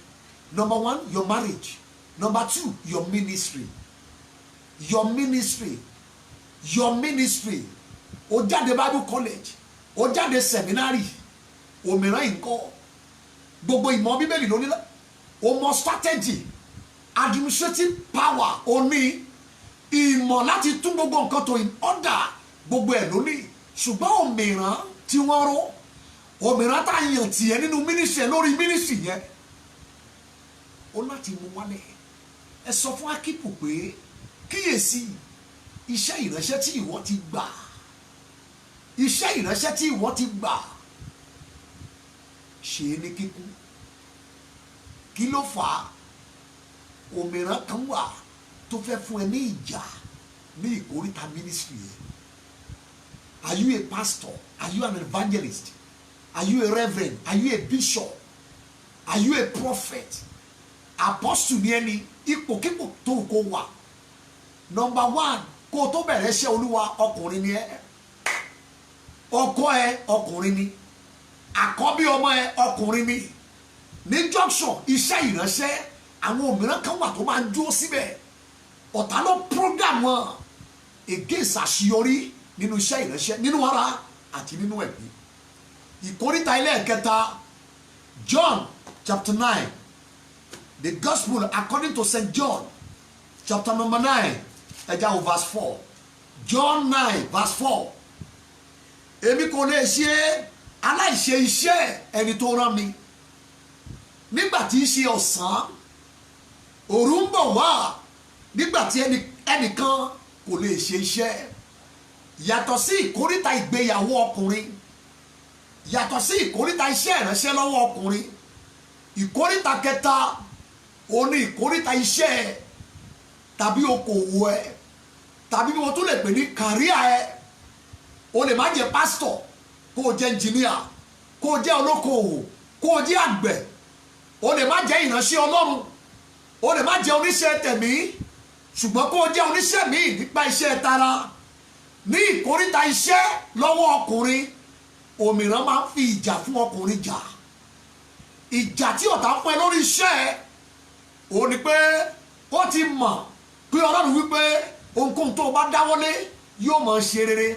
Number 1 your marriage. Number 2 your ministry. O jáde Bible college o jáde seminary òmìnira nǹkan gbogbo ìmọ̀ Bíbélì lónìí la o mọ̀ strategy administrative power o ní ìmọ̀ láti tún gbogbo nǹkan tó in order gbogbo ẹ̀ lónìí ṣùgbọ́n òmìnira tí wọ́n rò òmìnira tá a yàn tiẹ̀ nínú ministry lórí ministry yẹn ó láti mú wálẹ̀ ẹ sọ fún Ákípù pé kíyèsí iṣẹ́ ìránṣẹ́ tí ìwọ ti gbà ṣe é ní kíkún kí ló fà á òmìnira kan wà tó fẹ́ fún ẹ ní ìjà ní ìkóríta ministry yẹn. Are you a pastor? Are you an evangelist? Are you a reverend? Are you a bishop? Are you a prophet? Apostle ni ẹni ipòkípò tó kó wà. Number 1 kó o tó bẹ̀rẹ̀ iṣẹ́ Olúwa ọkùnrin ni ẹ ọkọ ẹ ọkùnrin ni àkọ́bí ọmọ ẹ ọkùnrin ni ní junction iṣẹ́ ìránṣẹ́ àwọn òmìnira kan wà tó máa ń dúró síbẹ̀ ọ̀tá ló program wọn against àṣeyọrí nínú iṣẹ́ ìránṣẹ́ nínú ara àti nínú ẹ̀mí. Ìkóríta ilé ẹ̀kẹta John chapter 9 the gospel according to St. John chapter number 9 ẹja o verse 4 John 9 verse 4 èmi kò lè ṣe aláìṣe iṣẹ́ ẹni tó rán mi nígbà tí í ṣe ọ̀sán òru ń bọ̀ wá nígbà tí ẹnìkan kò lè ṣe iṣẹ́ yàtọ̀ sí ìkóríta ìgbéyàwó ọkùnrin yàtọ̀ sí ìkóríta iṣẹ́ ìránṣẹ́ lọ́wọ́ ọkùnrin ìkóríta kẹta ó ní ìkóríta iṣẹ́ tàbí okòwò ẹ tàbí bí wọ́n tún lè pè ní kàríà ẹ o lè má jẹ́ pásítọ̀ kó o jẹ́ ẹnjìníà kó o jẹ́ olókoòwò kó o jẹ́ àgbẹ̀ o lè má jẹ́ ìránṣẹ́ Ọlọ́run o lè má jẹ́ oníṣẹ́ tẹ̀mí ṣùgbọ́n kó o jẹ́ oníṣẹ́ míì nípa iṣẹ́ tara ní ìkóríta iṣẹ́ lọ́wọ́ ọkùnrin òmìnira máa ń fi ìjà fún ọkùnrin jà ìjà tí ọ̀tá fún ẹ lórí iṣẹ́ ẹ ò ní pé ó ti mọ̀ pé Ọlọ́run wípé ohunkóhun tó o bá dáwọ́lé yóò máa ṣe rere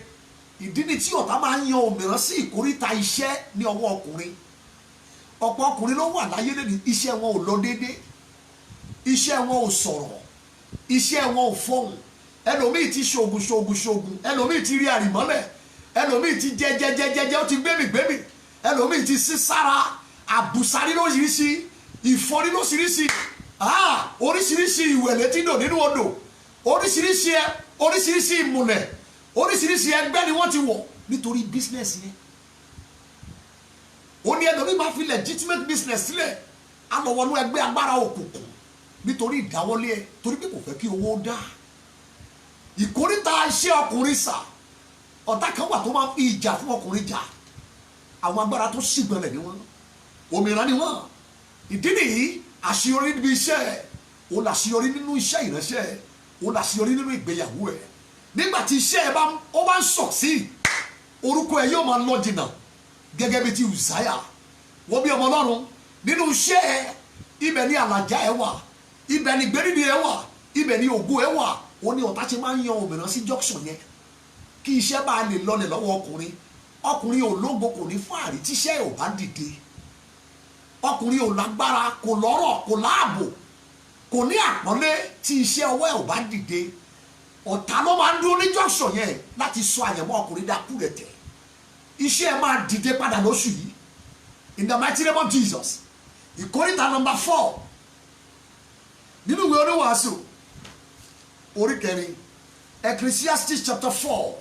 ìdí ni tí ọ̀tá máa ń yan òmìnira sí ìkóríta iṣẹ́ ní ọwọ́ ọkùnrin ọ̀pọ̀ ọkùnrin ló wà láyé lẹ́nu iṣẹ́ wọn ò lọ déédé iṣẹ́ wọn ò sọ̀rọ̀ iṣẹ́ wọn ò fọhùn ẹlòmíì ti ṣoògùn ẹlòmíì ti rí àrìmọ́lẹ̀ ẹlòmíì ti jẹjẹjẹjẹjẹ ó ti gbémì ẹlòmíì ti sí sára àbùsárí lóṣìṣì ìfọ́rí lóṣìṣì oríṣiríṣi ìwẹ̀lẹ̀ tí ń dò nínú odò oríṣiríṣi ìmùlẹ̀ oríṣiríṣi ẹgbẹ́ ni wọ́n ti wọ̀ nítorí business yẹn. Ó ní ẹlòmíì máa fi legitimate business sílẹ̀ á lọ wọnú ẹgbẹ́ agbára òkùnkùn nítorí ìdáwọ́lé ẹ torí pé kò fẹ́ kí owó dá. Ìkóríta iṣẹ́ ọkùnrin sà, ọ̀tá kan wà tó máa ń fi ìjà fún ọkùnrin jà. Àwọn agbára tó ṣìgbọ́nlẹ̀ ni wọ́n, òmìnira ni wọ́n. Ìdí nìyí àṣeyọrí níbi iṣẹ́ ẹ̀, ó láṣeyọrí nínú iṣẹ́ ìránṣẹ́ ẹ̀, ó láṣeyọrí nínú ìgbéyàwó ẹ̀. Nígbà tí iṣẹ́ ẹ̀ bá ń sọ̀ sí, orúkọ ẹ̀ yóò máa lọ jìnnà gẹ́gẹ́ bí ti Uzziah. Wọ́n bí ọmọ Ọlọ́run nínú iṣẹ́ ẹ̀, ibẹ̀ ni àlàjá ẹ̀ wà, ibẹ̀ ni gbẹ́dídì ẹ̀ wà, ibẹ̀ ni ògo ẹ̀ wà. Ó ní ọ̀tá ti máa ń yan òmìnira sí junction yẹn kí iṣẹ́ bá lè lọlẹ̀ lọ́wọ́ ọkùnrin. Ọkùnrin ò lógo kò ní fàárí tíṣẹ́ ò bá dìde. Ọkùnrin ò lágbára, kò lọ́rọ̀, kò láàbò, kò ní àpọ́nlé tí iṣẹ́ ọwọ́ ẹ̀ ò bá dìde. Ọ̀tá ló máa ń dúró ní junction yẹn láti sọ àyẹ̀mọ́ ọkùnrin dákú rẹ̀ tẹ̀. Iṣẹ́ ẹ̀ máa dìde padà lóṣù yìí in the mighty name of Jesus. Ìkóríta number 4 nínú ìwé oníwàásù orí 4 Ecclesiastes chapter 4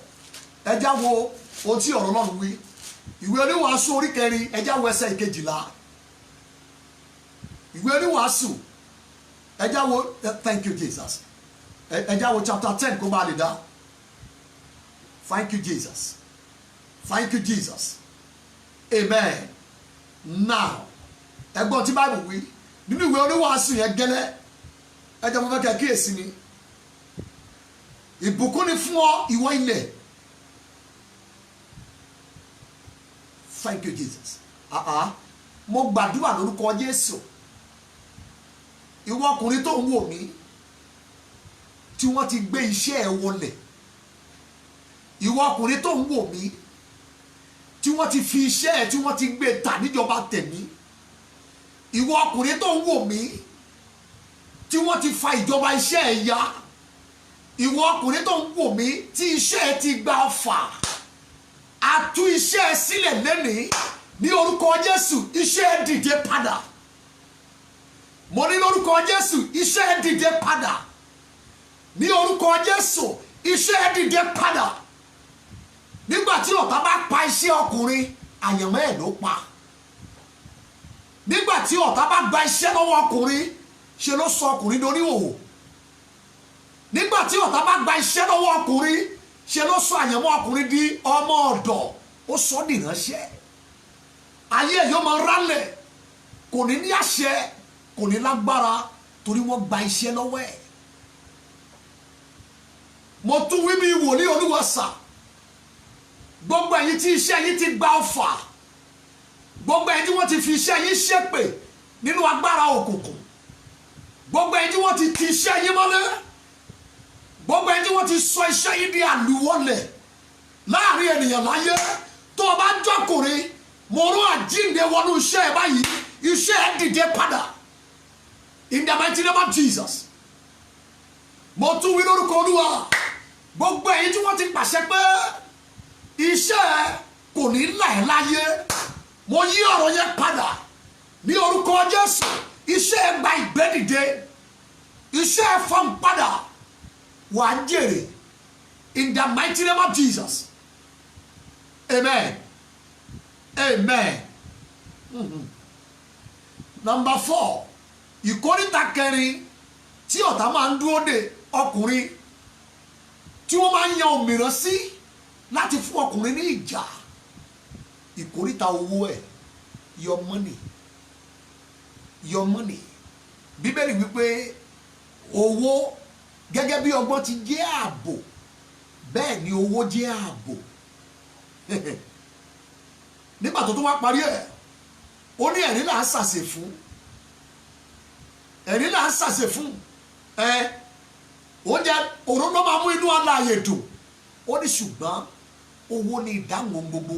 ẹjá wo ohun tí ọ̀rọ̀ Ọlọ́run wí. Ìwé oníwàásù orí 4 ẹjá wo ẹsẹ̀ 12. Ìwé oníwàásù ẹjá wo thank you Jesus, ẹjá wo chapter 10 kó bá lè dá. Thank you Jesus, thank you Jesus, amen. Now ẹgbọ́n tí Bible wí nínú ìwé oníwàásù yẹn gẹ́lẹ́, ẹjá mo fẹ́ kẹ́ kíyèsí ni. Ìbùkún ni fún ọ ìwọ ilẹ̀. Thank you Jesus. Mo gbàdúrà lórúkọ Jésù. Ìwọ ọkùnrin tó ń wò mí tí wọ́n ti gbé iṣẹ́ ẹ̀ wọlẹ̀. Ìwọ ọkùnrin tó ń wò mí tí wọ́n ti fi iṣẹ́ ẹ̀ tí wọ́n ti gbé tà níjọba tẹ̀mí. Ìwọ ọkùnrin tó ń wò mí tí wọ́n ti fa ìjọba iṣẹ́ ẹ̀ ya. Ìwọ ọkùnrin tó ń wò mí tí iṣẹ́ ẹ̀ ti gba ọfà. A tú iṣẹ́ ẹ̀ sílẹ̀ lẹ́nìí ní orúkọ Jésù. Iṣẹ́ ẹ̀ dìde padà. Mo ní lórúkọ Jésù iṣẹ́ ẹ̀ dìde padà. Ní orúkọ Jésù iṣẹ́ ẹ̀ dìde padà. Nígbà tí ọ̀tá bá pa iṣẹ́ ọkùnrin, àyànmọ́ ẹ̀ ló pa. Nígbà tí ọ̀tá bá gba iṣẹ́ lọ́wọ́ ọkùnrin, ṣe ló sọ ọkùnrin doníhòhò. Nígbà tí ọ̀tá bá gba iṣẹ́ lọ́wọ́ ọkùnrin, ṣe ló sọ àyànmọ́ ọkùnrin di ọmọ ọ̀dọ̀, ó sọ dìránṣẹ́. Ayé yóò máa rálẹ̀, kò ní ní àṣẹ, kò ní lágbára torí wọ́n gba iṣẹ́ lọ́wọ́ ẹ̀. Mo tún wí bí wòlíì Olúwa sà, gbogbo ẹ̀yin tí iṣẹ́ yín ti gba ọfà, gbogbo ẹ̀yin tí wọ́n ti fi iṣẹ́ yín ṣépè nínú agbára òkùnkùn, gbogbo ẹ̀yin tí wọ́n ti ti iṣẹ́ yín mọ́lẹ̀, gbogbo ẹ̀yin tí wọ́n ti sọ iṣẹ́ yín di àlùwọ́lẹ̀ láàrin ènìyàn láyé, tó o bá jọkùnrin, mo rán àjíǹde wọnú iṣẹ́ ẹ báyìí, iṣẹ́ ẹ dìde padà in the mighty name of Jesus. Mo tún wí lórúkọ Olúwa, gbogbo ẹ̀yin tí wọ́n ti pàṣẹ pé iṣẹ́ kò ní là ẹ́ láyé, mo yí ọ̀rọ̀ yẹn padà ní orúkọ Jésù. Iṣẹ́ gba ìgbédìde, iṣẹ́ fọ́n padà, wà á jèrè in the mighty name of Jesus, amen, amen. Number 4, ìkóríta 4 tí ọ̀tá máa ń dúró de ọkùnrin, tí wọ́n máa ń yan òmìrán sí láti fún ọkùnrin ní ìjà. Ìkóríta owó ẹ̀, your money, your money. Bíbélì wípé owó gẹ́gẹ́ bí ọgbọ́n ti jẹ́ ààbò, bẹ́ẹ̀ ni owó jẹ́ ààbò. Nígbà tó tún wá parí ẹ̀, ó ní ẹ̀rín là ń sàsè fún, ẹ̀rín là ń sàsè fún. Oúnjẹ òró ló máa mú inú alààyè dùn. Ó ní ṣùgbọ́n owó ni ìdáhùn gbogbo.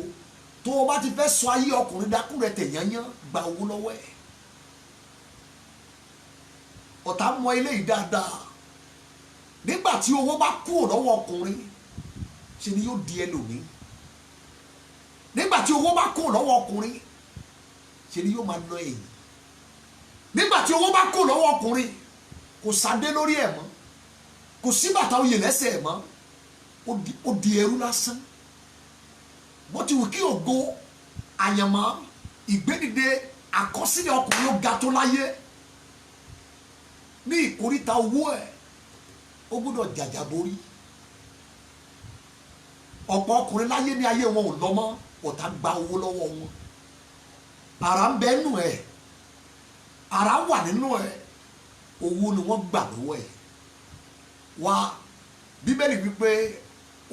Tó o bá ti fẹ́ sọ ayé ọkùnrin dákú rẹ̀ tẹ̀yányán, gba owó lọ́wọ́ ẹ̀. Ọ̀tá mọ ilé yìí dáadáa. Nígbà tí owó bá kúrò lọ́wọ́ ọkùnrin, ṣe ni yóò di ẹlòmíì. Nígbà tí owó bá kúrò lọ́wọ́ ọkùnrin, ṣe ni yóò máa lọ ẹ̀yìn. Nígbà tí owó bá kúrò lọ́wọ́ ọkùnrin, kò sáde lórí ẹ̀ mọ́, kò sí bàtà oyè lẹ́sẹ̀ ẹ̀ mọ́. ó di ẹrú lásán bó ti wù kí ògo àyànmọ́ ìgbédìde àkọsílẹ̀ ọkùnrin ó ga tó láyé ní ìkóríta owó ẹ̀ ó gbọ́dọ̀ jàjàborí ọ̀pọ̀ ọkùnrin láyé ní ayé wọn ò lọ mọ́ ọ̀tá gba owó lọ́wọ́ wọn ara ń bẹ nù ẹ̀ ara wà nínú ẹ̀ owó ni wọ́n gbà lọ́wọ́ ẹ̀ wá bíbélì wípé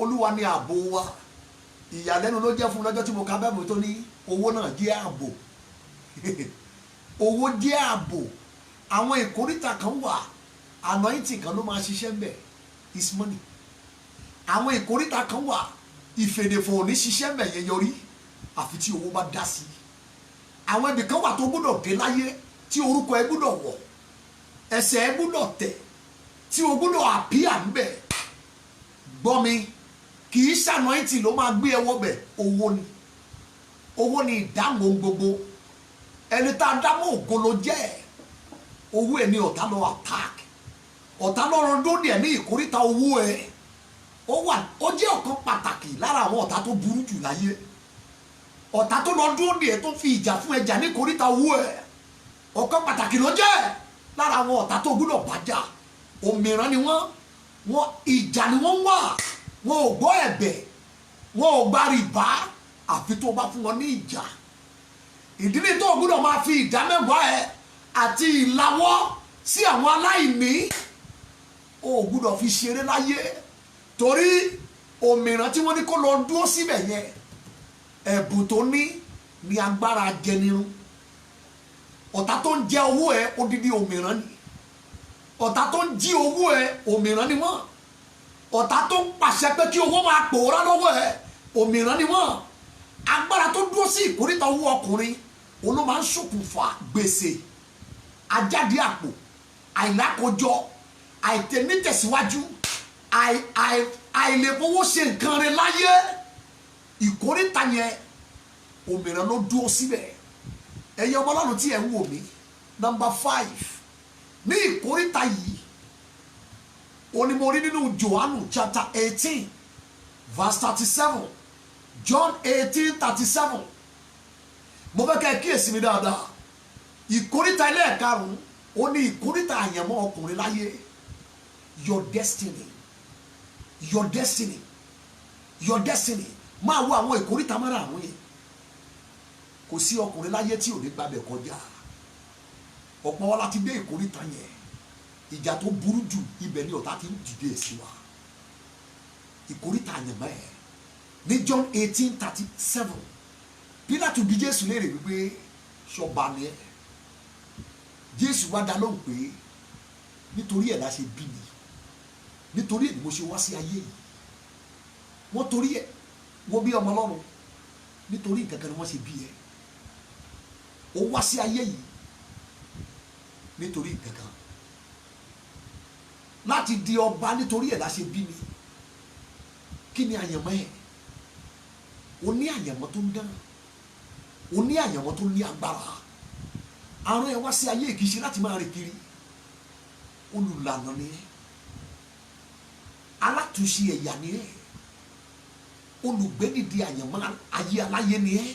olúwa ni ààbò wa ìyàlẹ́nu ló jẹ́ fún lọ́jọ́ tí mo ka bẹ́ẹ̀ mo tó ní owó náà jẹ́ ààbò owó jẹ́ ààbò àwọn ìkóríta kan wà anointing kan ló máa ṣiṣẹ́ ń bẹ̀ is money àwọn ìkóríta kan wà ìfèdèfò ò ní ṣiṣẹ́ ń bẹ̀ yẹn yọrí àfi tí owó bá dá sí àwọn ibì kan wà tó gbọ́dọ̀ dé láyé tí orúkọ ẹ gbọ́dọ̀ wọ̀ ẹsẹ̀ ẹ gbọ́dọ̀ tẹ̀ tí o gbọ́dọ̀ àpíà ń bẹ̀ gbọ́ mi kì í ṣànointing ló máa gbé ẹwọ́ bẹ̀ owó ni ìdáhùn gbogbo ẹni tá a dámọ̀ ògo ló jẹ́ owó ẹ̀ ní ọ̀tá lọ attack ọ̀tá lọ́rọ̀ lóde ẹ̀ ní ìkóríta owó ẹ̀ ó jẹ́ ọ̀kan pàtàkì lára àwọn ọ̀tá tó burú jù láyé ọ̀tá tó lọ lóde ẹ̀ tó fi ìjà fún ẹjà ní ìkóríta owó ẹ̀ ọ̀kan pàtàkì ló jẹ́ lára àwọn ọ̀tá tó gbọ́dọ̀ bájà òmìrán ni wọ́n ìjà ni wọ́n wà wọn ò gbọ́ ẹ̀bẹ̀ wọn ò gba rìbá àfi tó bá fún wọn ní ìjà ìdílé tó gbọ́dọ̀ máa fi ìdá mẹ́wàá ẹ̀ àti ìlàwọ́ sí àwọn aláìní ó gbọ́dọ̀ fi ṣeré láyé torí òmìrán tí wọ́n ní kó lọ dúró síbẹ̀ yẹn ẹ̀bùn tó ní agbára jẹnirun ọ̀tá tó ń jẹ owó ẹ̀ odidi òmìrán ni ọ̀tá tó ń jí owó ẹ̀ òmìrán ni wọ́n ọ̀tá tó ń pàṣẹ pé kí owó máa pòórá lọ́wọ́ ẹ̀ òmìrán ni wọ́n agbára tó dúró sí ìkóríta owó ọkùnrin òun ló máa ń ṣokùnfà gbèsè ajáde àpò àìlákojọ àìtẹ̀nítẹ̀síwájú àìlèfowó ṣe nǹkan rẹ̀ láyé ìkóríta yẹn òmìrán ló dúró síbẹ̀ ẹ̀yin ọmọ Ọlọ́run tí ẹ̀ ń wò mí number 5 ní ìkóríta yìí onímọ̀rí nínú Jòhánù chapter 18 verse 37 John 18:37 mo fẹ́ kẹ́ ẹ kíyèsí mi dáadáa ìkóríta ẹlẹ́ẹ̀karùn-ún ó ní ìkóríta àyànmọ́ ọkùnrin láyé your destiny máa wo àwọn ìkóríta márààrún yẹn kò sí ọkùnrin láyé tí ò ní gbàbẹ̀ kọjá ọ̀pọ̀ wa láti dé ìkóríta yẹn ìjà tó burú jù ibẹ̀ ni ọ̀tá ti ń dìde sí wa ìkóríta àyànmọ́ ẹ̀ ní John 18:37 Pílátù bi Jésù léèrè wípé ṣọba ni ẹ́ Jésù wá dá lóhùn pé nítorí ẹ̀ la ṣe bí mi nítorí ẹ̀ ni mo ṣe wá sí ayé yìí wọ́n torí ẹ̀ wọ́n bí ọmọ Ọlọ́run nítorí nǹkan kan ni wọ́n ṣe bí ẹ̀ ó wá sí ayé yìí nítorí nǹkan kan láti di ọba nítorí ẹ̀ la ṣe bí mi kí ni àyànmọ́ ẹ̀ o ní àyànmọ́ tó ń dán o ní àyànmọ́ tó ní agbára àrùn ẹ̀ wá sí ayé kìí ṣe láti máa rìn kiri olùlànà ni ẹ́ alátúnṣe ẹ̀yà ni ẹ́ olùgbédìde àyànmọ́ ayé aláyé ni ẹ́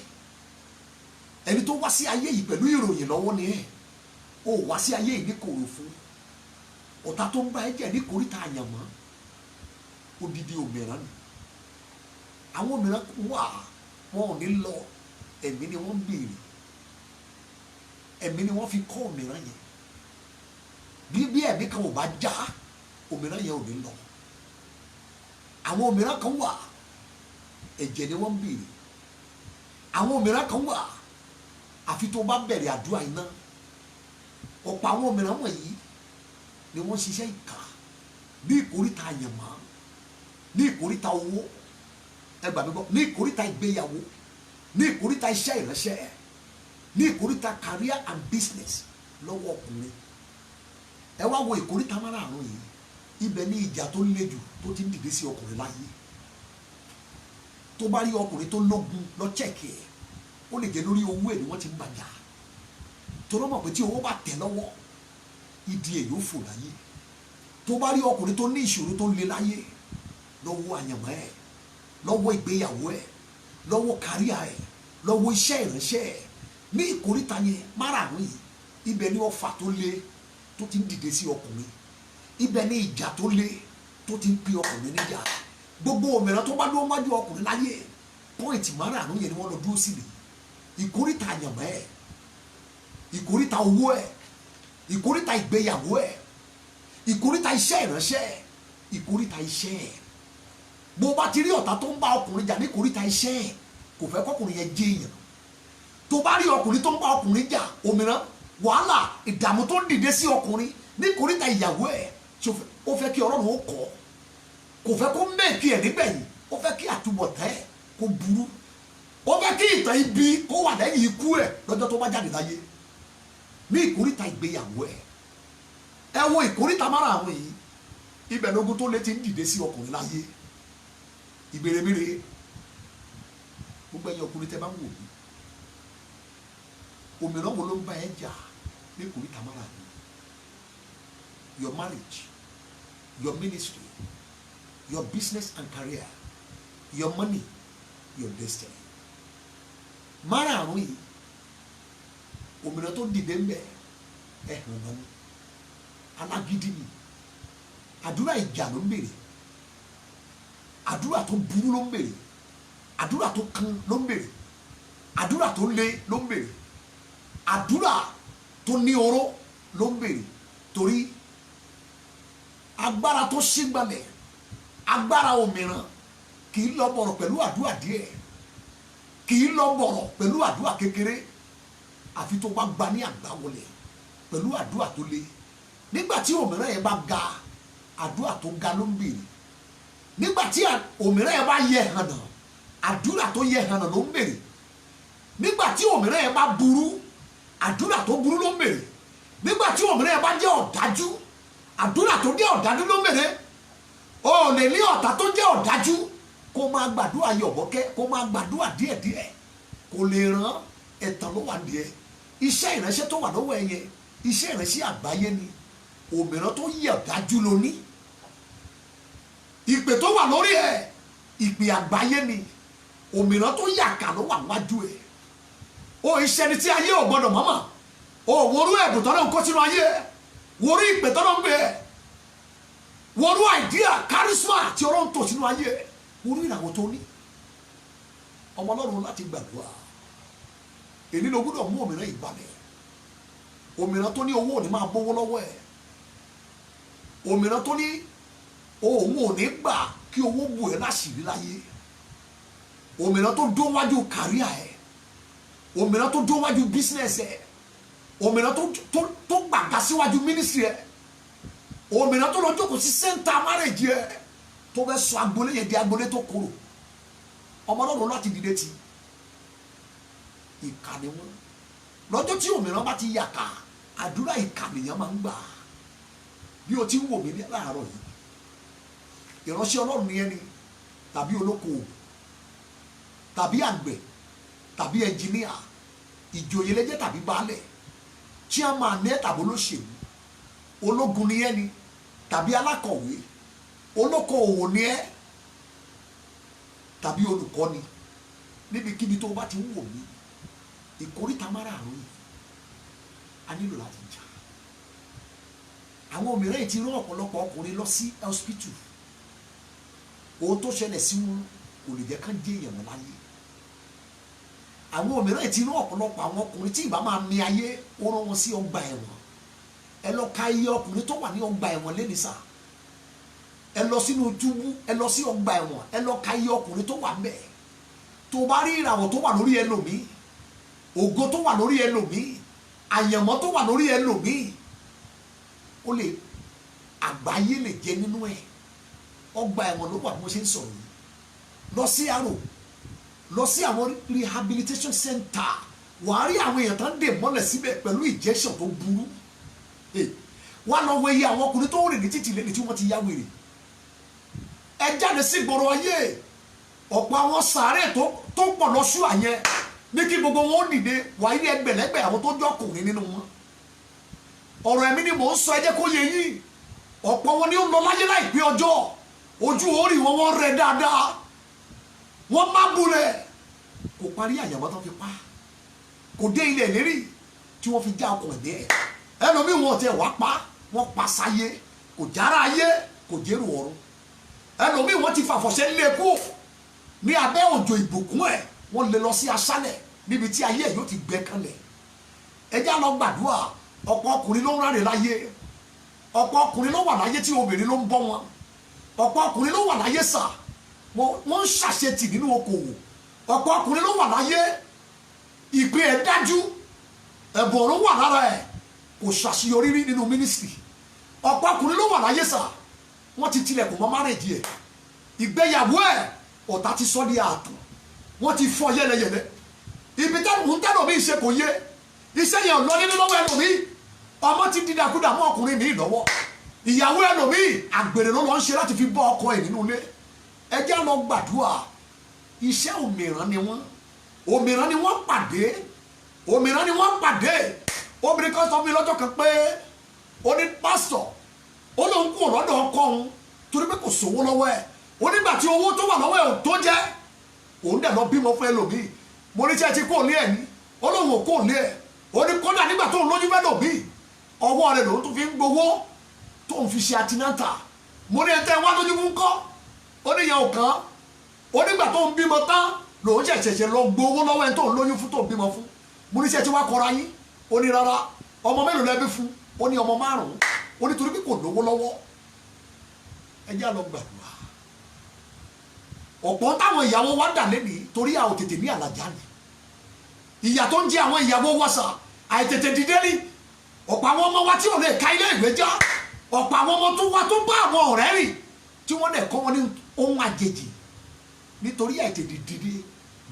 ẹni tó wá sí ayé yìí pẹ̀lú ìròyìn lọ́wọ́ ni ẹ́ o wá sí ayé yìí ní kòròfo ọ̀tá tó ń bá ẹ jẹ́ ní kòríta àyànmọ́ odidi òmìnira ni àwọn òmìnira wà wọn ò ní lọ ẹ̀mí ni wọ́n ń béèrè ẹ̀mí ni wọ́n fi kọ́ òmìnira yẹn bí ẹ̀mí kan ò bá já òmìnira yẹn ò ní lọ àwọn òmìnira kan wà ẹ̀jẹ̀ ni wọ́n ń béèrè àwọn òmìnira kan wà àfi tó bá bẹ̀rẹ̀ àdúrà iná ọ̀pọ̀ àwọn òmìnira wọ̀nyí ni wọ́n ṣiṣẹ́ ìkà ní ìkóríta àyànmọ́ ní ìkóríta owó ẹgbàá mi gbọ́ ní ìkóríta ìgbéyàwó ní ìkóríta iṣẹ́ ìránṣẹ́ ní ìkóríta career and business lọ́wọ́ ọkùnrin ẹ wá wo ìkóríta márààrún yìí ibẹ̀ ní ìjà tó le jù tó ti ń dìde sí ọkùnrin láyé tó bá rí ọkùnrin tó lógun lọ chẹ́ẹ̀kì ẹ̀ ó lè jẹ́ lórí owó ẹ̀ ni wọ́n ti ń bàjá tó lọ́mọ̀ pé tí owó bá tẹ̀ lọ́wọ́ ìdí ẹ̀ yóò fò láyé tó bá rí ọkùnrin tó ní ìṣòro tó le láyé lọ́wọ́ àyànmọ́ ẹ̀, lọ́wọ́ ìgbéyàwó ẹ̀, lọ́wọ́ káríà ẹ̀, lọ́wọ́ iṣẹ́ ìránṣẹ́ ẹ̀. Ní ìkóríta yẹn márààrún yìí, ibẹ̀ ni ọfà tó le tó ti ń dìde sí ọkùnrin, ibẹ̀ ni ìjà tó le tó ti ń pín ọkùnrin níjà. Gbogbo òmìnira tó bá dúró wájú ọkùnrin láyé, pọ́ìntì márààrún yẹn ni wọ́n lọ dúró sí ni. Ìkóríta àyànmọ́ ẹ̀, ìkóríta owó ẹ̀, ìkóríta ìgbéyàwó ẹ̀, ìkóríta iṣẹ́ ìránṣẹ́ ẹ̀, ìkóríta iṣẹ́ ẹ̀. Bó bá ti rí ọ̀tá tó ń bá ọkùnrin jà ní ìkóríta iṣẹ́ ẹ̀, kò fẹ́ kọ́kùnrin yẹn jẹ́ èèyàn. Tó bá rí ọkùnrin tó ń bá ọkùnrin jà, òmìnira wàhálà ìdààmú tó ń dìde sí ọkùnrin ní ìkóríta ìyàwó ẹ̀, ó fẹ́ kí Ọlọ́run ó kọ́, kò fẹ́ kó mẹ́ẹ̀kì ẹ̀ nígbẹ̀yìn, ó fẹ́ kí àtúbọ̀tán ẹ̀ kó burú, ó fẹ́ kí ìtàn ibi kó wà lẹ́yìn ikú ẹ̀ lọ́jọ́ tó bá jáde láyé. Ní ìkóríta ìgbéyàwó ẹ̀, ẹ wo ìkóríta márààrún yìí, ibẹ̀ lógún tó lé ti ń dìde sí ọkùnrin láyé. Ìbèrèmíre gbogbo ẹ̀yin ọkùnrin tẹ́ bá ń wò mí, òmìnira wo ló ń bá ẹ jà ní ìkóríta márààrún? Your marriage, your ministry, your business and career, your money, your destiny. Márààrún yìí, òmìnira tó dìde ń bẹ ẹ̀hùn náà ni, alágídí ni, àdúrà ìjà ló ń bèrè, àdúrà tó burú ló ń bèrè, àdúrà tó kan ló ń bèrè, àdúrà tó le ló ń bèrè, àdúrà tó ní oró ló ń bèrè. Torí agbára tó ṣígbalẹ̀, agbára òmìnira kì í lọ bọ̀rọ̀ pẹ̀lú àdúrà díẹ̀, kì í lọ bọ̀rọ̀ pẹ̀lú àdúrà kékeré, àfi tó bá gba ní àgbà wọlé pẹ̀lú àdúrà tó le. Nígbà tí òmìnira yẹn bá ga, àdúrà tó ga ló ń bèrè. Nígbà tí òmìnira yẹn bá yẹ hànà, àdúrà tó yẹ hànà ló ń bèrè. Nígbà tí òmìnira yẹn bá burú, àdúrà tó burú ló ń bèrè. Nígbà tí òmìnira yẹn bá jẹ́ ọ̀dájú, àdúrà tó jẹ́ ọ̀dájú ló ń bèrè. O lè ní ọ̀tá tó jẹ́ ọ̀dájú kó máa gbàdúrà yọ̀bọ̀kẹ́, kó máa gbàdúrà díẹ̀díẹ̀, kò lè ràn. Ẹ̀tàn ló wà díẹ̀. Iṣẹ́ ìránṣẹ́ tó wà lọ́wọ́ ẹ yẹn, iṣẹ́ ìránṣẹ́ àgbáyé ni. Òmìnira tó yẹ ọ̀dájú ló ní. Ìpè tó wà lórí ẹ, ìpè àgbáyé ni. Òmìnira tó yàkà ló wà wájú ẹ. O iṣẹ́ ni tí ayé ò gbọdọ̀ mọ́mọ́. O worú ẹ̀bùn tọ́lọ́ ń kó sínú ayé ẹ, worú ìpè tọ́lọ́ ń gbé ẹ, worú àìdíà kárísímà tí Ọlọ́run tò sínú ayé ẹ, worú ìràwọ̀ tó ní. Ọmọ Ọlọ́run láti gbàdúrà. Èmi ló gbọ́dọ̀ mú òmìnira ìbalẹ̀. Òmìnira tó ní owó ò ní máa gbówó lọ́wọ́ ẹ̀. Òmìnira tó ní òun ò ní gbà kí owó bù ẹ́ láṣìírí láyé. Òmìnira tó dó wájú kàríà ẹ̀. Òmìnira tó dó wájú bísínẹ́sì ẹ̀. Òmìnira tó gbàgbà síwájú mínísírì ẹ̀. Òmìnira tó lọ jókòó sí sẹ́ńtà márèjì ẹ̀, tó fẹ́ sọ agbolé yẹn di agbolé tó korò. Ọmọ Ọlọ́run láti dìde tì. Ìkà ni wọn. Lọ́jọ́ tí òmìnira bá ti yàkà, àdúrà ìkà nìyẹn máa ń gbà. Bí o ti ń wò mí ní láàárọ̀ yìí, ìránṣẹ́ Ọlọ́run ni ẹni, tàbí olókoòwò, tàbí àgbẹ̀, tàbí ẹnjìníà, ìjòyè lẹ́jẹ́ tàbí baálẹ̀, chairman ní ẹ tàbí olóṣèlú, ológun ni ẹni, tàbí alákọ̀wé, olókoòwò ni ẹ, tàbí olùkọ́ni, níbikíbi tó bá ti ń wò mí, ìkóríta márààrún yìí a nílò láti jà. Àwọn òmìnira yìí ti rán ọ̀pọ̀lọpọ̀ ọkùnrin lọ sí hospital. Ohun tó ṣẹlẹ̀ sí wọn kò lè jẹ́ kán dé èèyàn láyé. Àwọn òmìnira yìí ti rán ọ̀pọ̀lọpọ̀ àwọn ọkùnrin tí ìbá máa mi ayé, ó rán wọn sí ọgbà ẹ̀wọ̀n. Ẹ lọ ka iye ọkùnrin tó wà ní ọgbà ẹ̀wọ̀n lẹ́ni sá. Ẹ lọ sínú túbú, ẹ lọ sí ọgbà ẹ̀wọ̀n, ẹ lọ ka iye ọkùnrin tó wà ńbẹ̀. Tó bá rí ìràwọ̀ tó wà lórí ẹlòmíì, ògo tó wà lórí ẹlòmíì, àyànmọ́ tó wà lórí ẹlòmíì, ó lè àgbáyé lè jẹ nínú ẹ̀. Ọgbà ẹ̀wọ̀n ló wà bí mo ṣe ń sọ̀rọ̀ yìí. Lọ sí àrò, lọ sí àwọn rehabilitation center, wàá rí àwọn èèyàn tó ń dè mọ́lẹ̀ síbẹ̀ pẹ̀lú injection tó burú. Wà lọ wo iye àwọn ọkùnrin tó ń rìn ní títì lẹ́ni tí wọ́n ti yá wèrè. Ẹ jáde sí ìgboro ayé, ọ̀pọ̀ àwọn sàárè tó pọ̀ lọ́ṣù àyẹn ní kí gbogbo wọn ó dìde, wàá rí ẹgbẹ̀lẹ́gbẹ̀ àwọn tó jẹ́ ọkùnrin nínú wọn. Ọ̀rọ̀ ẹ̀mí ni mò ń sọ, ẹ jẹ́ kó yé yín. Ọ̀pọ̀ wọn ni ó lọ láyé láìpẹ́ ọjọ́. ojú orí wọn wọ́n rẹ dáadáa wọ́n má bulẹ̀ kò parí àyàmọ́ tó fi pa kò dé ilẹ̀ lérí tí wọ́n fi já ọkùnrin dé ẹlòmíì wọn tẹ wá pa wọ́n pa sáyé kò jára ayé kò jẹ́rù ọ̀run ẹlòmíì wọ́n ti fàfọ̀ṣẹ́ lé kú ní abẹ́ òjò ìbùkún ẹ̀ wọ́n lè lọ sí aṣálẹ̀ níbi tí ayé yóò ti gbẹ kanlẹ̀ ẹjá lọ gbàdúrà ọ̀pọ̀ ọkùnrin ló ń rárẹ̀ láyé ọ̀pọ̀ ọkùnrin ló wà láyé tí obìnrin ló ń bọ́ wọn ọ̀pọ̀ ọkùnrin ló wà láyé sà wọ́n ń ṣàṣetì nínú okòwò ọ̀pọ̀ ọkùnrin ló wà láyé ìpín ẹ̀ dájú ẹ̀bùn ọ̀run wà lára ẹ̀ kò ṣàṣeyọrí rí nínú mínísítì ọ̀pọ̀ ọkùnrin ló wà láyé sà wọ́n ti tilẹ̀kùn mọ́ márèjì ẹ̀ ìgbéyàwó ẹ̀ ọ̀tá ti sọ ní ààtò wọ́n ti fọ́ yẹ́lẹyẹ̀lẹ ibi tẹ́lùmù ń tẹ́lọ̀ mí ṣe kò yé iṣẹ́ yẹn lọ nínú lọ́wọ́ ẹlòmí ọmọ ti dídàkudà mọ́ ọkùnrin mi lọ́wọ́ ìyàwó ẹlòmí àgbèrè ló lọ ń ṣe láti fi bọ́ ọkọ ẹ̀ nínú ilé ẹjẹ́ lọ gbàdúrà iṣẹ́ òmìrán ni wọ́n pàdé òmìrán ni wọ́n pàdé obìnrin kan sọ fún mi lọ́jọ́ kan pé ó ní pásítọ̀ ó lóun kú ọ̀rọ̀dọ̀ ọkọ òun torí pé kò sówó lọ́wọ́ ẹ̀ onígbà tí owó tó wà lọ́wọ́ ẹ̀ ò tó jẹ́ òun dẹ̀ lọ bímọ fún ẹlòmíì mo ní sẹ́ ti kó lé ẹ̀ ní ó lóun ò kó lé ẹ̀ ó ní kódà nígbà tó ń lójú fẹ́ lòmíì ọwọ́ rẹ̀ lòun tó fi ń gbowó tó ń fi ṣe àtinátà mo ní ẹ̀tẹ́ wá lójú fún kọ́ ó ní yẹn ò kàn ó nígbà tó ń bímọ tán lòun ṣẹ̀ṣẹ̀ lọ gbowó lọ́wọ́ ẹ̀ tó ń lóyún fún tó ń bímọ fún mo ní sẹ́ ti wá kọra yín ó ní rárá ọmọ mélòó lẹ́bí fún ó ní ọmọ 5 ó ní torí pé kò lówó lọ́wọ́ ẹ jẹ́ lọ gbàdúrà ọ̀pọ̀ táwọn ìyàwó wa dà lẹ́nìí torí àwọn tètè ní àlàjá ni ìyà tó ń jẹ àwọn ìyàwó wa sà àìtètè dìde ní ọ̀pọ̀ àwọn ọmọ wa tí ò lè ka ilé ìwé já ọ̀pọ̀ àwọn ọmọ tó wá tó bá àwọn ọ̀rẹ́ rìn tí wọ́n dẹ̀ kọ́ wọn ní ohun àjèjì nítorí àìtètè dìde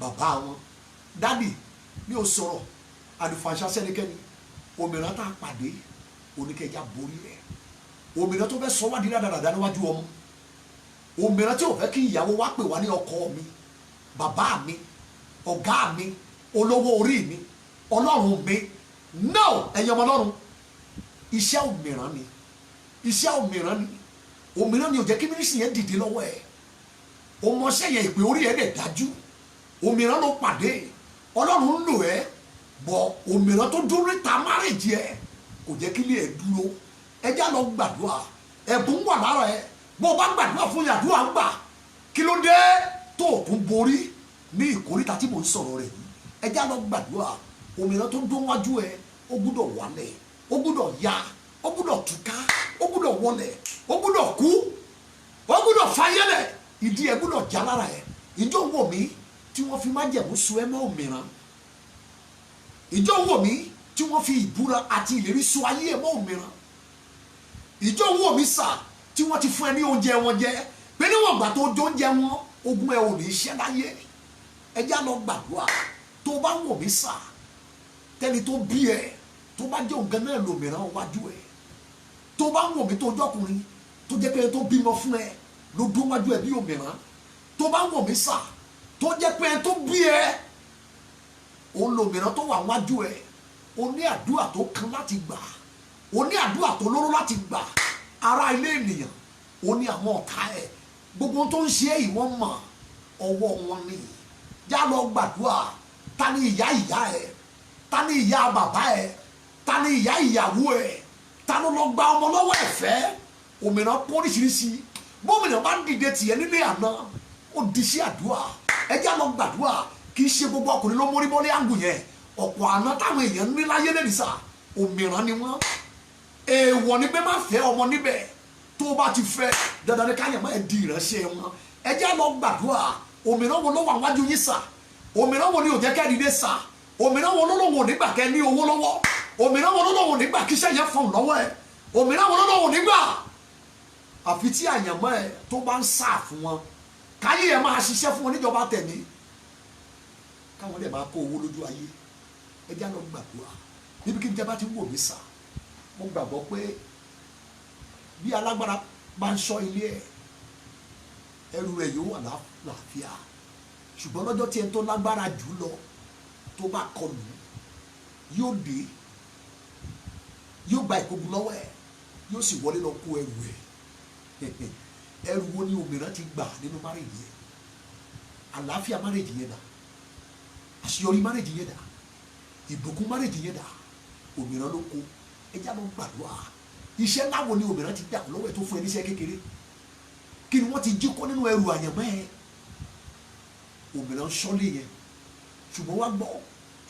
bàbá wọn dádì mi ò sọ̀rọ̀ àdùfàṣà sẹ́nikẹ́ni òmìnira tá a pàdé oníkẹjà borí ẹ̀ òmìnira tó fẹ́ sọ wá dídá dáadáa níwájú ọmọ òmìnira tí ò fẹ́ kí ìyàwó wa pè wá ní ọkọ mi bàbá mi ọ̀gá mi olówó orí mi ọlọ́run mi no ẹ̀yin ọmọ ọlọ́run iṣẹ́ òmìnira ni òmìnira ni ò jẹ́ kí mínísítì yẹn dìde lọ́wọ́ ẹ̀ ọmọọṣẹ́ yẹn ìpè orí ẹ̀ dẹ̀ dájú òmìnira ló pàdé ọlọ́run ń lò ẹ́ bọ̀ òmìnira tó dúró ta márèjì ẹ̀ kò jẹ́ kí ilé ẹ̀ dúró ẹ já lọ gbàdúrà ẹ̀bùn wà lára ẹ̀ bó o bá gbàdúrà fún yàdúrà gbà kí ló dé tó o tún borí ní ìkórìtà tí mò ń sọ̀rọ̀ rẹ̀ yìí ẹ já lọ gbàdúrà òmìnira tó dún wájú ẹ ó gbúdọ̀ wálẹ̀ ó gbúdọ̀ ya ó gbúdọ̀ túká ó gbúdọ̀ wọlẹ̀ ó gbúdọ̀ kú ó gbúdọ̀ fayẹlẹ̀ ìdí ẹ gbúdọ̀ já lára ẹ ìjọ wò mí tí wọ́n fi májẹ̀mú so ẹ mọ́ òmìnira ìjọ wò mí tí wọ́n fi ìbúra àti ìlérí so ayé ẹ mọ́ òmìnira ìjọ wò mí sà tí wọ́n ti fún ẹ ní oúnjẹ wọn jẹ pé níwọ̀n gbà tó jọ oúnjẹ wọn ogun ẹ ò ní ṣẹ́ láyé ẹ já lọ gbàdúrà tó bá wò mí sà tẹ́ni tó bí ẹ tó bá jẹ́ òǹgàn náà lòmìnira wájú ẹ tó bá wò mí tó jọkùnrin tó jẹ́ pé tó bímọ fún ẹ ló dún wájú ẹ bí òmìnira tó bá wò mí sà tó jẹ́ pé tó bí ẹ òun lòmìnira tó wà wájú ẹ o ní àdúrà tó kan láti gbà o ní àdúrà tó lóró láti gbà ara ilé ènìyàn o ní àwọn ọ̀tá ẹ̀ gbogbo tó ń ṣe èyí wọ́n mọ̀ ọwọ́ wọn ni já lọ gbàdúrà ta ni ìyá ẹ̀ ta ni ìyá bàbá ẹ̀ ta ni ìyá ìyàwó ẹ̀ ta ló lọ gba ọmọ lọ́wọ́ ẹ̀fẹ́ òmìnira póríṣiríṣi bómìnira bá dìde tiẹ̀ nílé àná ó di sí àdúrà ẹ já lọ gbàdúrà kì í ṣe gbogbo ọkùnrin ló mórí bọ́lé àgùn yẹn ọ̀pọ̀ àná táwọn èèyàn ní láyé lẹ́nìí sà òmìnira ni wọ́n èèwọ̀ ni pé má fẹ́ ọmọ níbẹ̀ tó bá ti fẹ́ dandan ní káyọ̀ máa di ìránṣẹ́ wọn ẹ jẹ́ lọ gbàdúrà òmìnira wo ló wà wájú yín sà òmìnira wo ni ò jẹ́ kẹ́ dìde sà òmìnira wo ló lòun ò nígbà kẹ́ ní owó lọ́wọ́ òmìnira wo ló lòun ò nígbà kíṣẹ́ yẹn fọ̀n lọ́wọ́ ẹ̀ òmìnira wo ló lòun ò nígbà àfi tí àyànmọ́ ẹ̀ tó bá ń sà fún wọn káyé ẹ̀ máa ṣiṣẹ́ fún wọn níjọba tẹ̀mí káwọn dẹ̀ máa kó owó lójú ayé ẹ jẹ́ lọ gbàdúrà níbi kí n jẹ́ bá ti ń wò mí sà mo gbàgbọ́ pé bí alágbára bá ń ṣọ́ ilé ẹ̀ ẹrù rẹ̀ yóò wà láàfíà ṣùgbọ́n lọ́jọ́ tí ẹni tó lágbára jù lọ tó bá kọlù yóò dé yóò gba ìkógun lọ́wọ́ ẹ̀ yóò sì wọlé lọ kó ẹrù ẹ̀ ẹrù wo ni òmìnira ti gbà nínú marriage yẹn? àlàáfíà marriage yẹn dà, àṣeyọrí marriage yẹn dà, ìbùkún marriage yẹn dà, òmìnira ló kó. ẹjá ló gbàdúrà, iṣẹ́ ńlá wo ni òmìnira ti gbà lọ́wọ́ ẹ̀ tó fún ẹ níṣẹ́ kékeré? kí ni wọ́n ti jí kó nínú ẹrù àyànmọ́ ẹ? òmìnira ń ṣọ́lé yẹn. ṣùgbọ́n wá gbọ́,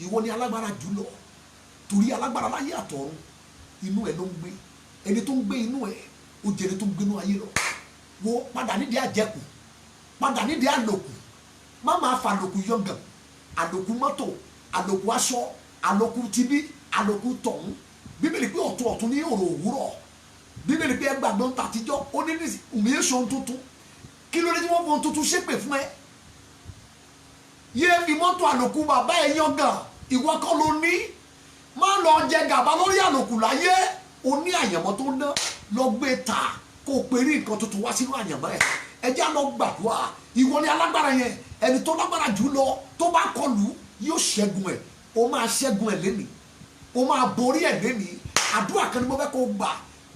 ìwọ ni alágbára jùlọ, torí alágbára láyé àtọ̀run inú ẹ ló ń gbé. ẹni tó ń gbé inú ẹ ó jẹ́ ẹni tó ń gbénú ayé lọ. wo padà nídìí àjẹkù, padà nídìí àlòkù. má máa fa àlòkù yọ̀ngàn, àlòkù mọ́tò, àlòkù aṣọ, àlòkù tibí, àlòkù tọ̀hún. bíbélì pé ọ̀tún ọ̀tún ní òrò òwúrọ̀. bíbélì pé ẹgbàgbọ́ ń tàtijọ́ ó ní ìmí èso ohun tuntun. kí ló dé tí wọ́n fọ ohun tuntun ṣépè fún ẹ? yéé fi mọ́tò àlòkù bàbá ẹ yọ̀ngàn, ìwọ kọ́ ló ní. má lọ jẹ gàba lórí àlòkù láyé. o ní àyànmọ́ tó ná, lọ gbé ta kó o pèrè nǹkan tuntun wá sínú àyànmọ́ ẹ. ẹjẹ́ lọ gbàdúrà, ìwọ ni alágbára yẹn. ẹni tó lágbára jù lọ tó bá kọlù yóò ṣẹ́gun ẹ̀. o máa ṣẹ́gun ẹ̀ lénìí, o máa borí ẹ̀ lénìí. àdúrà kan ni mo fẹ́ kó o gbà,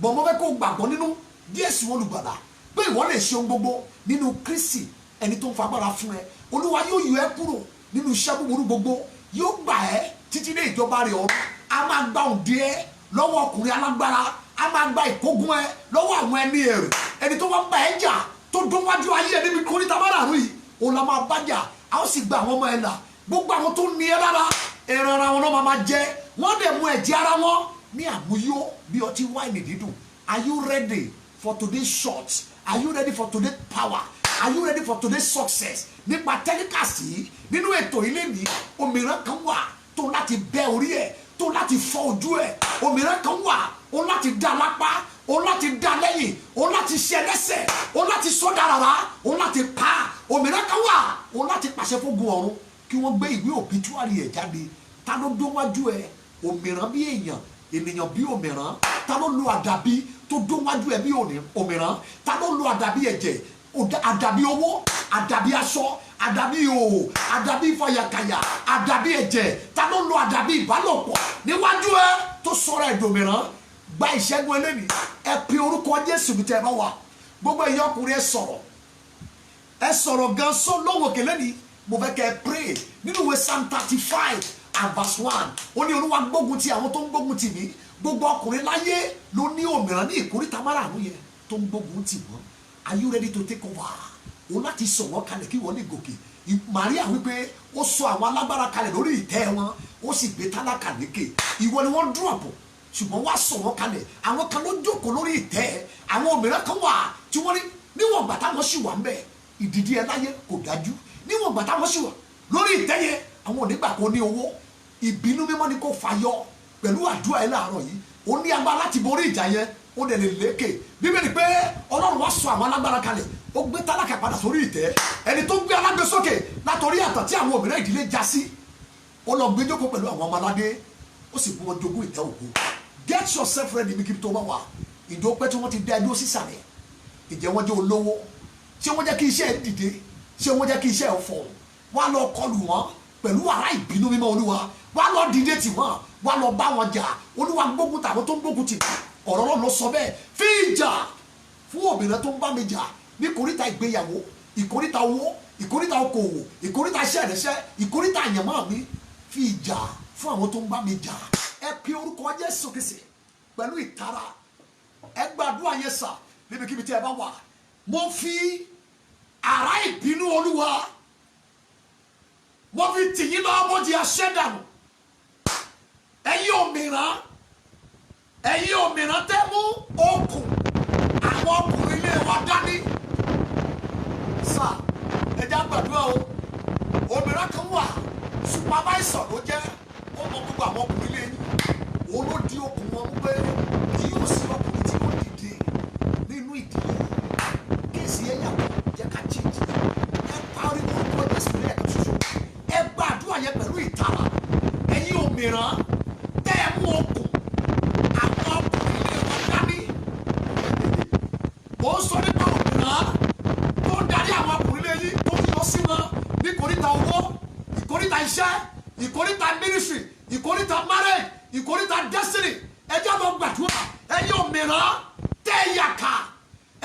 bọ̀ mo fẹ́ kó o gbàgbọ́ nínú Jésù olùgbàlà pé ìwọ lè ṣe ohun gbogbo nínú Kristi ẹni tó ń fagbára fún ẹ. Olúwa yóò yọ ẹ́ kúrò nínú iṣẹ́ búburú gbogbo, yóò gbà ẹ́ títí dé ìjọba rẹ̀ ọ̀run. a máa gba òǹdè ẹ lọ́wọ́ ọkùnrin alágbára, a máa gba ìkógun ẹ lọ́wọ́ àwọn ẹni ẹ̀rù. ẹni tó wá ń bá ẹ jà tó dún wájú ayé ẹ níbi kórìíta márààrún yìí, òun la máa bá jà. a ó sì gba àwọn ọmọ ẹ là. gbogbo àwọn tó ní ẹ lára, ẹran ara wọn náà máa jẹ, wọ́n dẹ̀ mú ẹ̀jẹ̀ ara wọn ní àmúyó bí ọtí wáìnì dídùn. Are you ready for today's shot? Are you ready for today's power? Are you ready for today's success? nípa tẹ́líkàsì nínú ètò ilé mi, òmìnira kan wà tó láti bẹ́ orí ẹ̀, tó láti fọ́ ojú ẹ̀. òmìnira kan wà ó láti dá lápá, ó láti dá lẹ́yìn, ó láti ṣe lẹ́sẹ̀, ó láti sọ́dà rárá, ó láti pa. òmìnira kan wà ó láti pàṣẹ fógun ọ̀run kí wọ́n gbé ìwé òbítúárì ẹ̀ jáde. ta ló dó wájú ẹ̀? òmìrán bí èèyàn, ènìyàn bí òmìrán. ta ló lo àdàbí tó dó wájú ẹ̀ bí òmìrán? ta ló lo àdàbí ẹ̀jẹ̀, àdàbí owó, àdàbí aṣọ, àdàbí òhò, àdàbí ìfàyàkàyà, àdàbí ẹ̀jẹ̀? ta ló lo àdàbí ìbálòpọ̀ níwájú ẹ tó sọ̀rọ̀ ẹ̀dòmìrán? gba ìṣẹ́gun eléyìí. ẹ pe orúkọ Jésù bí tẹ́ ẹ bá wà. gbogbo ẹ̀yin ọkùnrin ẹ sọ̀rọ̀ gan sọ lọ́wọ́ kẹlẹ́ ni. mo fẹ́ kẹ́ ẹ pray nínú ìwé Psalm 35 and verse 1. ó ní Olúwa gbógun ti àwọn tó ń gbógun tì mí. gbogbo ọkùnrin láyé ló ní òmìrán ní ìkórìtà márààrún yẹn tó ń gbógun tì wọ́n. Are you ready to take over? o láti sọ wọ́n kalẹ̀ kí wọ́n lè gòkè. Maria wípé ó sọ àwọn alágbára kalẹ̀ lórí ìtẹ́ wọn, ó sì gbé tálákà lékè. ìwọ ni wọ́n drop, ṣùgbọ́n wá sọ wọ́n kalẹ̀. àwọn kan ló jókòó lórí ìtẹ́, àwọn òmìnira kan wà tí wọ́n ní níwọ̀n gbà táwọn sì wà ń bẹ̀, ìdìdí ẹ láyé kò dájú. níwọ̀n gbà táwọn sì wà lórí ìtẹ́ yẹn, àwọn onígbà kò ní owó. ìbínú mímọ́ ni kò fàyọ pẹ̀lú àdúrà ẹ láàárọ̀ yìí. ó ní agbára láti borí ìjà yẹn, ó dẹ̀ lè lékè. Bíbélì pé Ọlọ́run wá sọ àwọn alágbára kalẹ̀, ó gbé tálákà padà sórí ìtẹ́. ẹni tó gbé alágbé sókè látọrí àtàn tí àwọn òmìnira ìdílé já sí, ó lọ gbé jókòó pẹ̀lú àwọn ọmọ aládé, ó sì fún wọn jogún ìtẹ́ ògo. Get yourself ready níbi tó bá wà. ìjọ pẹ́ tí wọ́n ti dá ẹjọ́ sísàlẹ̀, ìjẹ́ wọ́n jẹ́ olówó, ṣé wọ́n jẹ́ kí iṣẹ́ ẹ dìde, ṣé wọ́n jẹ́ kí iṣẹ́ ẹ fọ̀? wọ́n á lọ kọlù wọn pẹ̀lú ara ìbínú mímọ́ Olúwa. wọ́n á lọ dìde tì wọ́n, wọ́n á lọ bá wọn jà. Olúwa gbógun tàwọn tó ń gbógun tì. ọ̀rọ̀ náà ló sọ bẹ́ẹ̀. fi ìjà fún obìnrin tó ń bá mi jà ní ìkóríta ìgbéyàwó, ìkóríta owó, ìkóríta okòwò, ìkóríta iṣẹ́ ìrẹsẹ́, ìkóríta àyànmọ́ mi. fi ìjà fún àwọn tó ń bá mi jà. ẹ pe orúkọ Jésù Kristi pẹ̀lú ìtara. ẹ gbàdúrà yẹn sà níbikíbi tí ẹ bá wà. mo fi ara ìbínú Olúwa, mo fi tìyín lọ́wọ́ bó di aṣẹ́dànù. ẹ̀yin òmìrán tẹ́ mú okùn àwọn ọkùnrin ilé wa dání. sà ẹja gbàdúrà o. òmìrán kan wà supervisor ló jẹ́, ó mọ gbogbo àwọn ọkùnrin ilé yín. òun ló di okùn wọn pé kí yóò sí ọkùnrin tí wọ́n dìde nínú ìdílé. kéèsì ẹ̀yà jẹ́ ká chíjì. ẹ parí orúkọ Jésù lẹ́ẹ̀kan ṣoṣo. ẹ gbàdúrà yẹn pẹ̀lú ìtara. ẹ̀yin òmìrán tẹ́ ẹ mú okùn àwọn ọkùnrin ilé wọn dání. ó sọ nípa òmìrán tó ń darí àwọn ọkùnrin ilé yìí, tó ń yọ sí wọn ní ìkóríta owó, ìkóríta iṣẹ́, ìkóríta ministry, ìkóríta marriage, ìkóríta destiny. ẹ jẹ́ lọ gbàdúrà. ẹ̀yin òmìrán tẹ́ ẹ yàkà,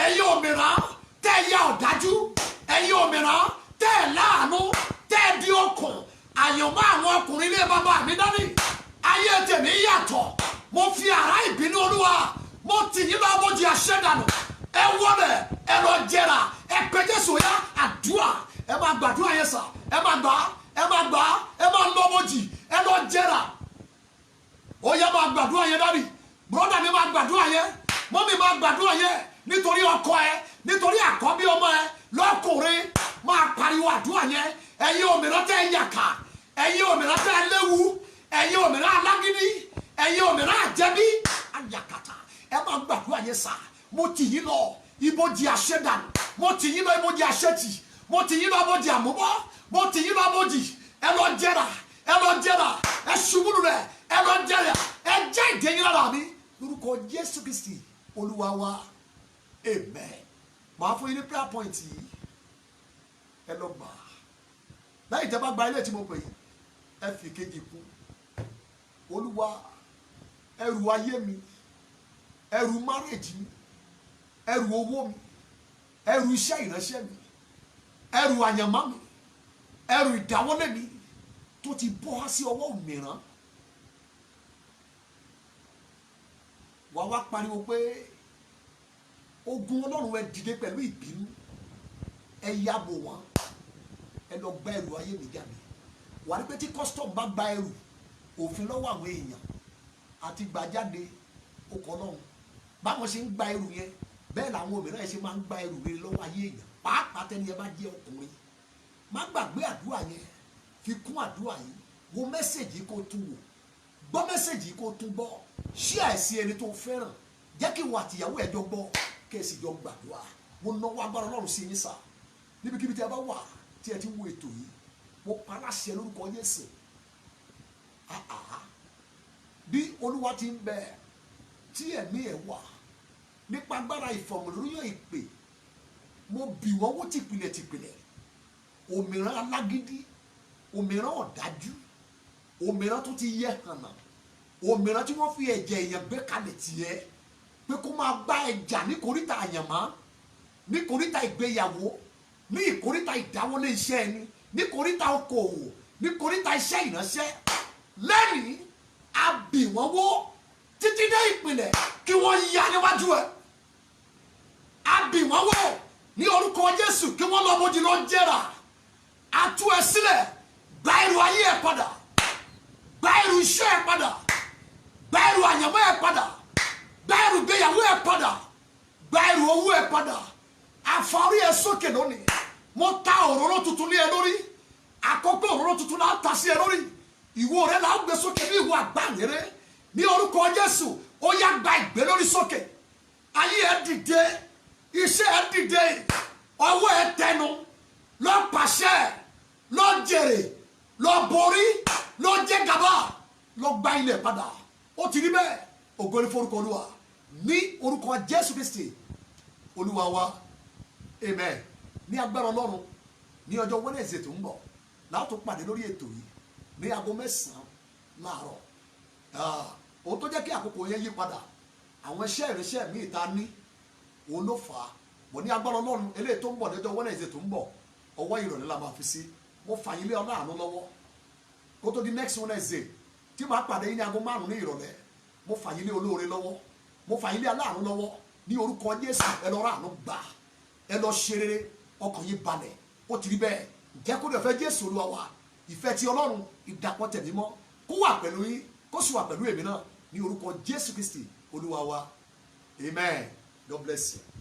ẹ̀yin òmìrán tẹ́ ẹ ya ọ̀dájú ẹ̀yin òmìrán tẹ́ ẹ láàánú tẹ́ ẹ di okùn àyànmọ́ àwọn ọkùnrin ilé bàbá mi dání ayé tèmi yàtọ̀ mo fi àrá ìbínú olúwa mo tì yín lọ bójú àṣẹdànù ẹ wọlé ẹ lọ jẹrà ẹ pé Jésù yá àdúrà ẹ máa gbàdúrà yẹn sà ẹ máa gbà ẹ máa gbà ẹ máa lọ bójì ẹ lọ jẹrà ó yẹ máa gbàdúrà yẹn dání bùrọ̀dà mi máa gbàdúrà yẹn mọ́mí máa gbàdúrà yẹn nítorí ọkọ ẹ nítorí àkọ́bí ọmọ ẹ lọ́kùnrin máa pariwo àdúrà yẹn ẹ̀yin òmìnira tẹ́ ẹ yàkà ẹ̀yin òmìnira tẹ́ ẹ léwu ẹ̀yin òmìnira alágídí ẹ̀yin òmìnira àjẹbí ayàkàtà ẹ máa gbàdúrà yẹn sà mo tì yín lọ ibojì àṣẹdànù mo tì yín lọ ibojì àṣẹtì mo tì yín lọ ibojì àmúbọ mo tì yín lọ ibojì ẹ lọ jẹrà ẹ ṣubú lulẹ̀ ẹ lọ jẹrà ẹ jẹ ìdẹyìn lára mi lórúkọ Jésù Kristi Olúwa wa amen. màá fún yín ní prayer point yìí ẹ lọ gbà lẹ́yìn tẹ́ bá gba ilé tí mo pè yìí ẹ fi kejì kú Olúwa ẹrù ayé mi ẹrù márèjì mi ẹrù owó mi ẹrù iṣẹ́ ìránṣẹ́ mi ẹrù àyànmọ́ mi ẹrù ìdáwọ́lé mi tó ti bọ́ sí ọwọ́ mìíràn wà wá pariwo pé ogun Ọlọ́run ẹ dìde pẹ̀lú ìbínú ẹ yàbò wọn ẹ lọ gba ẹrù ayé mi jáde wà ní pé tí custom bá gba ẹrù òfin lọ́wọ́ àwọn èèyàn àti gbàjáde okọ̀ Ọlọ́run báwọn ṣe ń gba ẹrù yẹn bẹ́ẹ̀ làwọn òmìnira yẹn ṣe máa ń gba ẹrù rere lọ́wọ́ ayé èèyàn pàápàá tẹ́ni ẹ bá jẹ́ ọkùnrin má gbàgbé àdúrà yẹn fi kún àdúrà yìí wo mẹ́sẹ̀gì kó tún wò gbọ́ mẹ́sẹ̀gì kó tún gbọ́ ṣí àìsí ẹni tó fẹ́ràn jẹ́ kí wọ́n àtìyàwó ẹ̀ jọ gbọ́ kẹ́sì jọ gbàdúrà mo náwó agbára Ọlọ́run sí yín sá níbikíbi tí ẹ bá wà tí ẹ ti wo ètò yìí mo paláṣẹ lórúkọ Jésù bí Olúwa ti ń bẹ tí ẹ̀mí ẹ̀ wà nípa agbára ìfọ̀mọ̀lóyún ìpè mo bì wọ́n wó tìpìlẹ̀ òmìrán alágídí òmìrán ọ̀dájú òmìrán tó ti yẹ hànà òmìrán tí wọ́n fi ẹ̀jẹ̀ èèyàn gbé kalẹ̀ tiẹ̀ pé kó máa bá ẹjà ní koríta àyànmọ́ ní koríta ìgbéyàwó ní ìkoríta ìdáwọlé iṣẹ́ ẹni ní koríta okòòwò ní koríta iṣẹ́ ìránṣẹ́ lẹ́yìn a bì wọ́n wó títí dé ìpìlẹ̀ kí wọ́n ya níwájú ẹ̀ a bì wọ́n wó ní orúkọ Jésù kí wọ́n lọ bójú lọ jẹ́ra a tú ẹ sílẹ̀ gba ẹrù ayé ẹ padà gba ẹrù iṣẹ́ ẹ padà gba ẹrù àyànmọ́ ẹ padà gba ẹrù ìgbéyàwó ẹ padà gba ẹrù owó ẹ padà àfọwọ́rí ẹ sókè lónìí mo ta òróró tuntun ní ẹ lórí àkọ́kọ́ òróró tuntun náà ta sí ẹ lórí ìwo rẹ là ń gbé sókè ní ìwo àgbáyére ní orúkọ Jésù ó yá gba ìgbé lórí sókè ayé ẹ dìde iṣẹ́ ẹ dìde ọwọ́ ẹ tẹnu lọ pàṣẹ lọ jèrè lọ borí lọ jẹ gàba lọ gba ilẹ̀ padà ó ti rí bẹ́ẹ̀ ògo ni forúkọ Olúwa ní orúkọ Jésù Kristi Olúwa wa amen. ní agbára Ọlọ́run ní ọjọ́ Wednesday tó ń bọ̀ láti pàdé lórí ètò yìí ní aago 9 láàárọ̀ ohun tó jẹ́ kí àkókò yẹn yí padà àwọn iṣẹ́ ìránṣẹ́ míì ta ní òun ló fà á bọ̀ ní agbára Ọlọ́run eléyìí tó ń bọ̀ lọ́jọ́ Wednesday tó ń bọ̀ ọwọ́ ìrọ̀lẹ́ la máa fi sí mo fà yín lé Ọlọ́run lọ́wọ́ kó tó di next Wednesday tí màá pàdé yín ní aago 5 ní ìrọ̀lẹ́ mo fà yín lé olóore lọ́wọ́ mo fà yín lé aláàánú lọ́wọ́ ní orúkọ Jésù ẹ lọ ráàánú gbà ẹ lọ ṣe rere ọkàn yín balẹ̀ ó ti rí bẹ́ẹ̀ jẹ́ kó lè fẹ́ Jésù Olúwa wa ìfẹ́ ti Ọlọ́run ìdàpọ̀ tẹ̀mí mọ́ kó wà pẹ̀lú yín kó sì wà pẹ̀lú èmi náà ní orúkọ Jésù Kristi Olúwa wa amen. God bless you.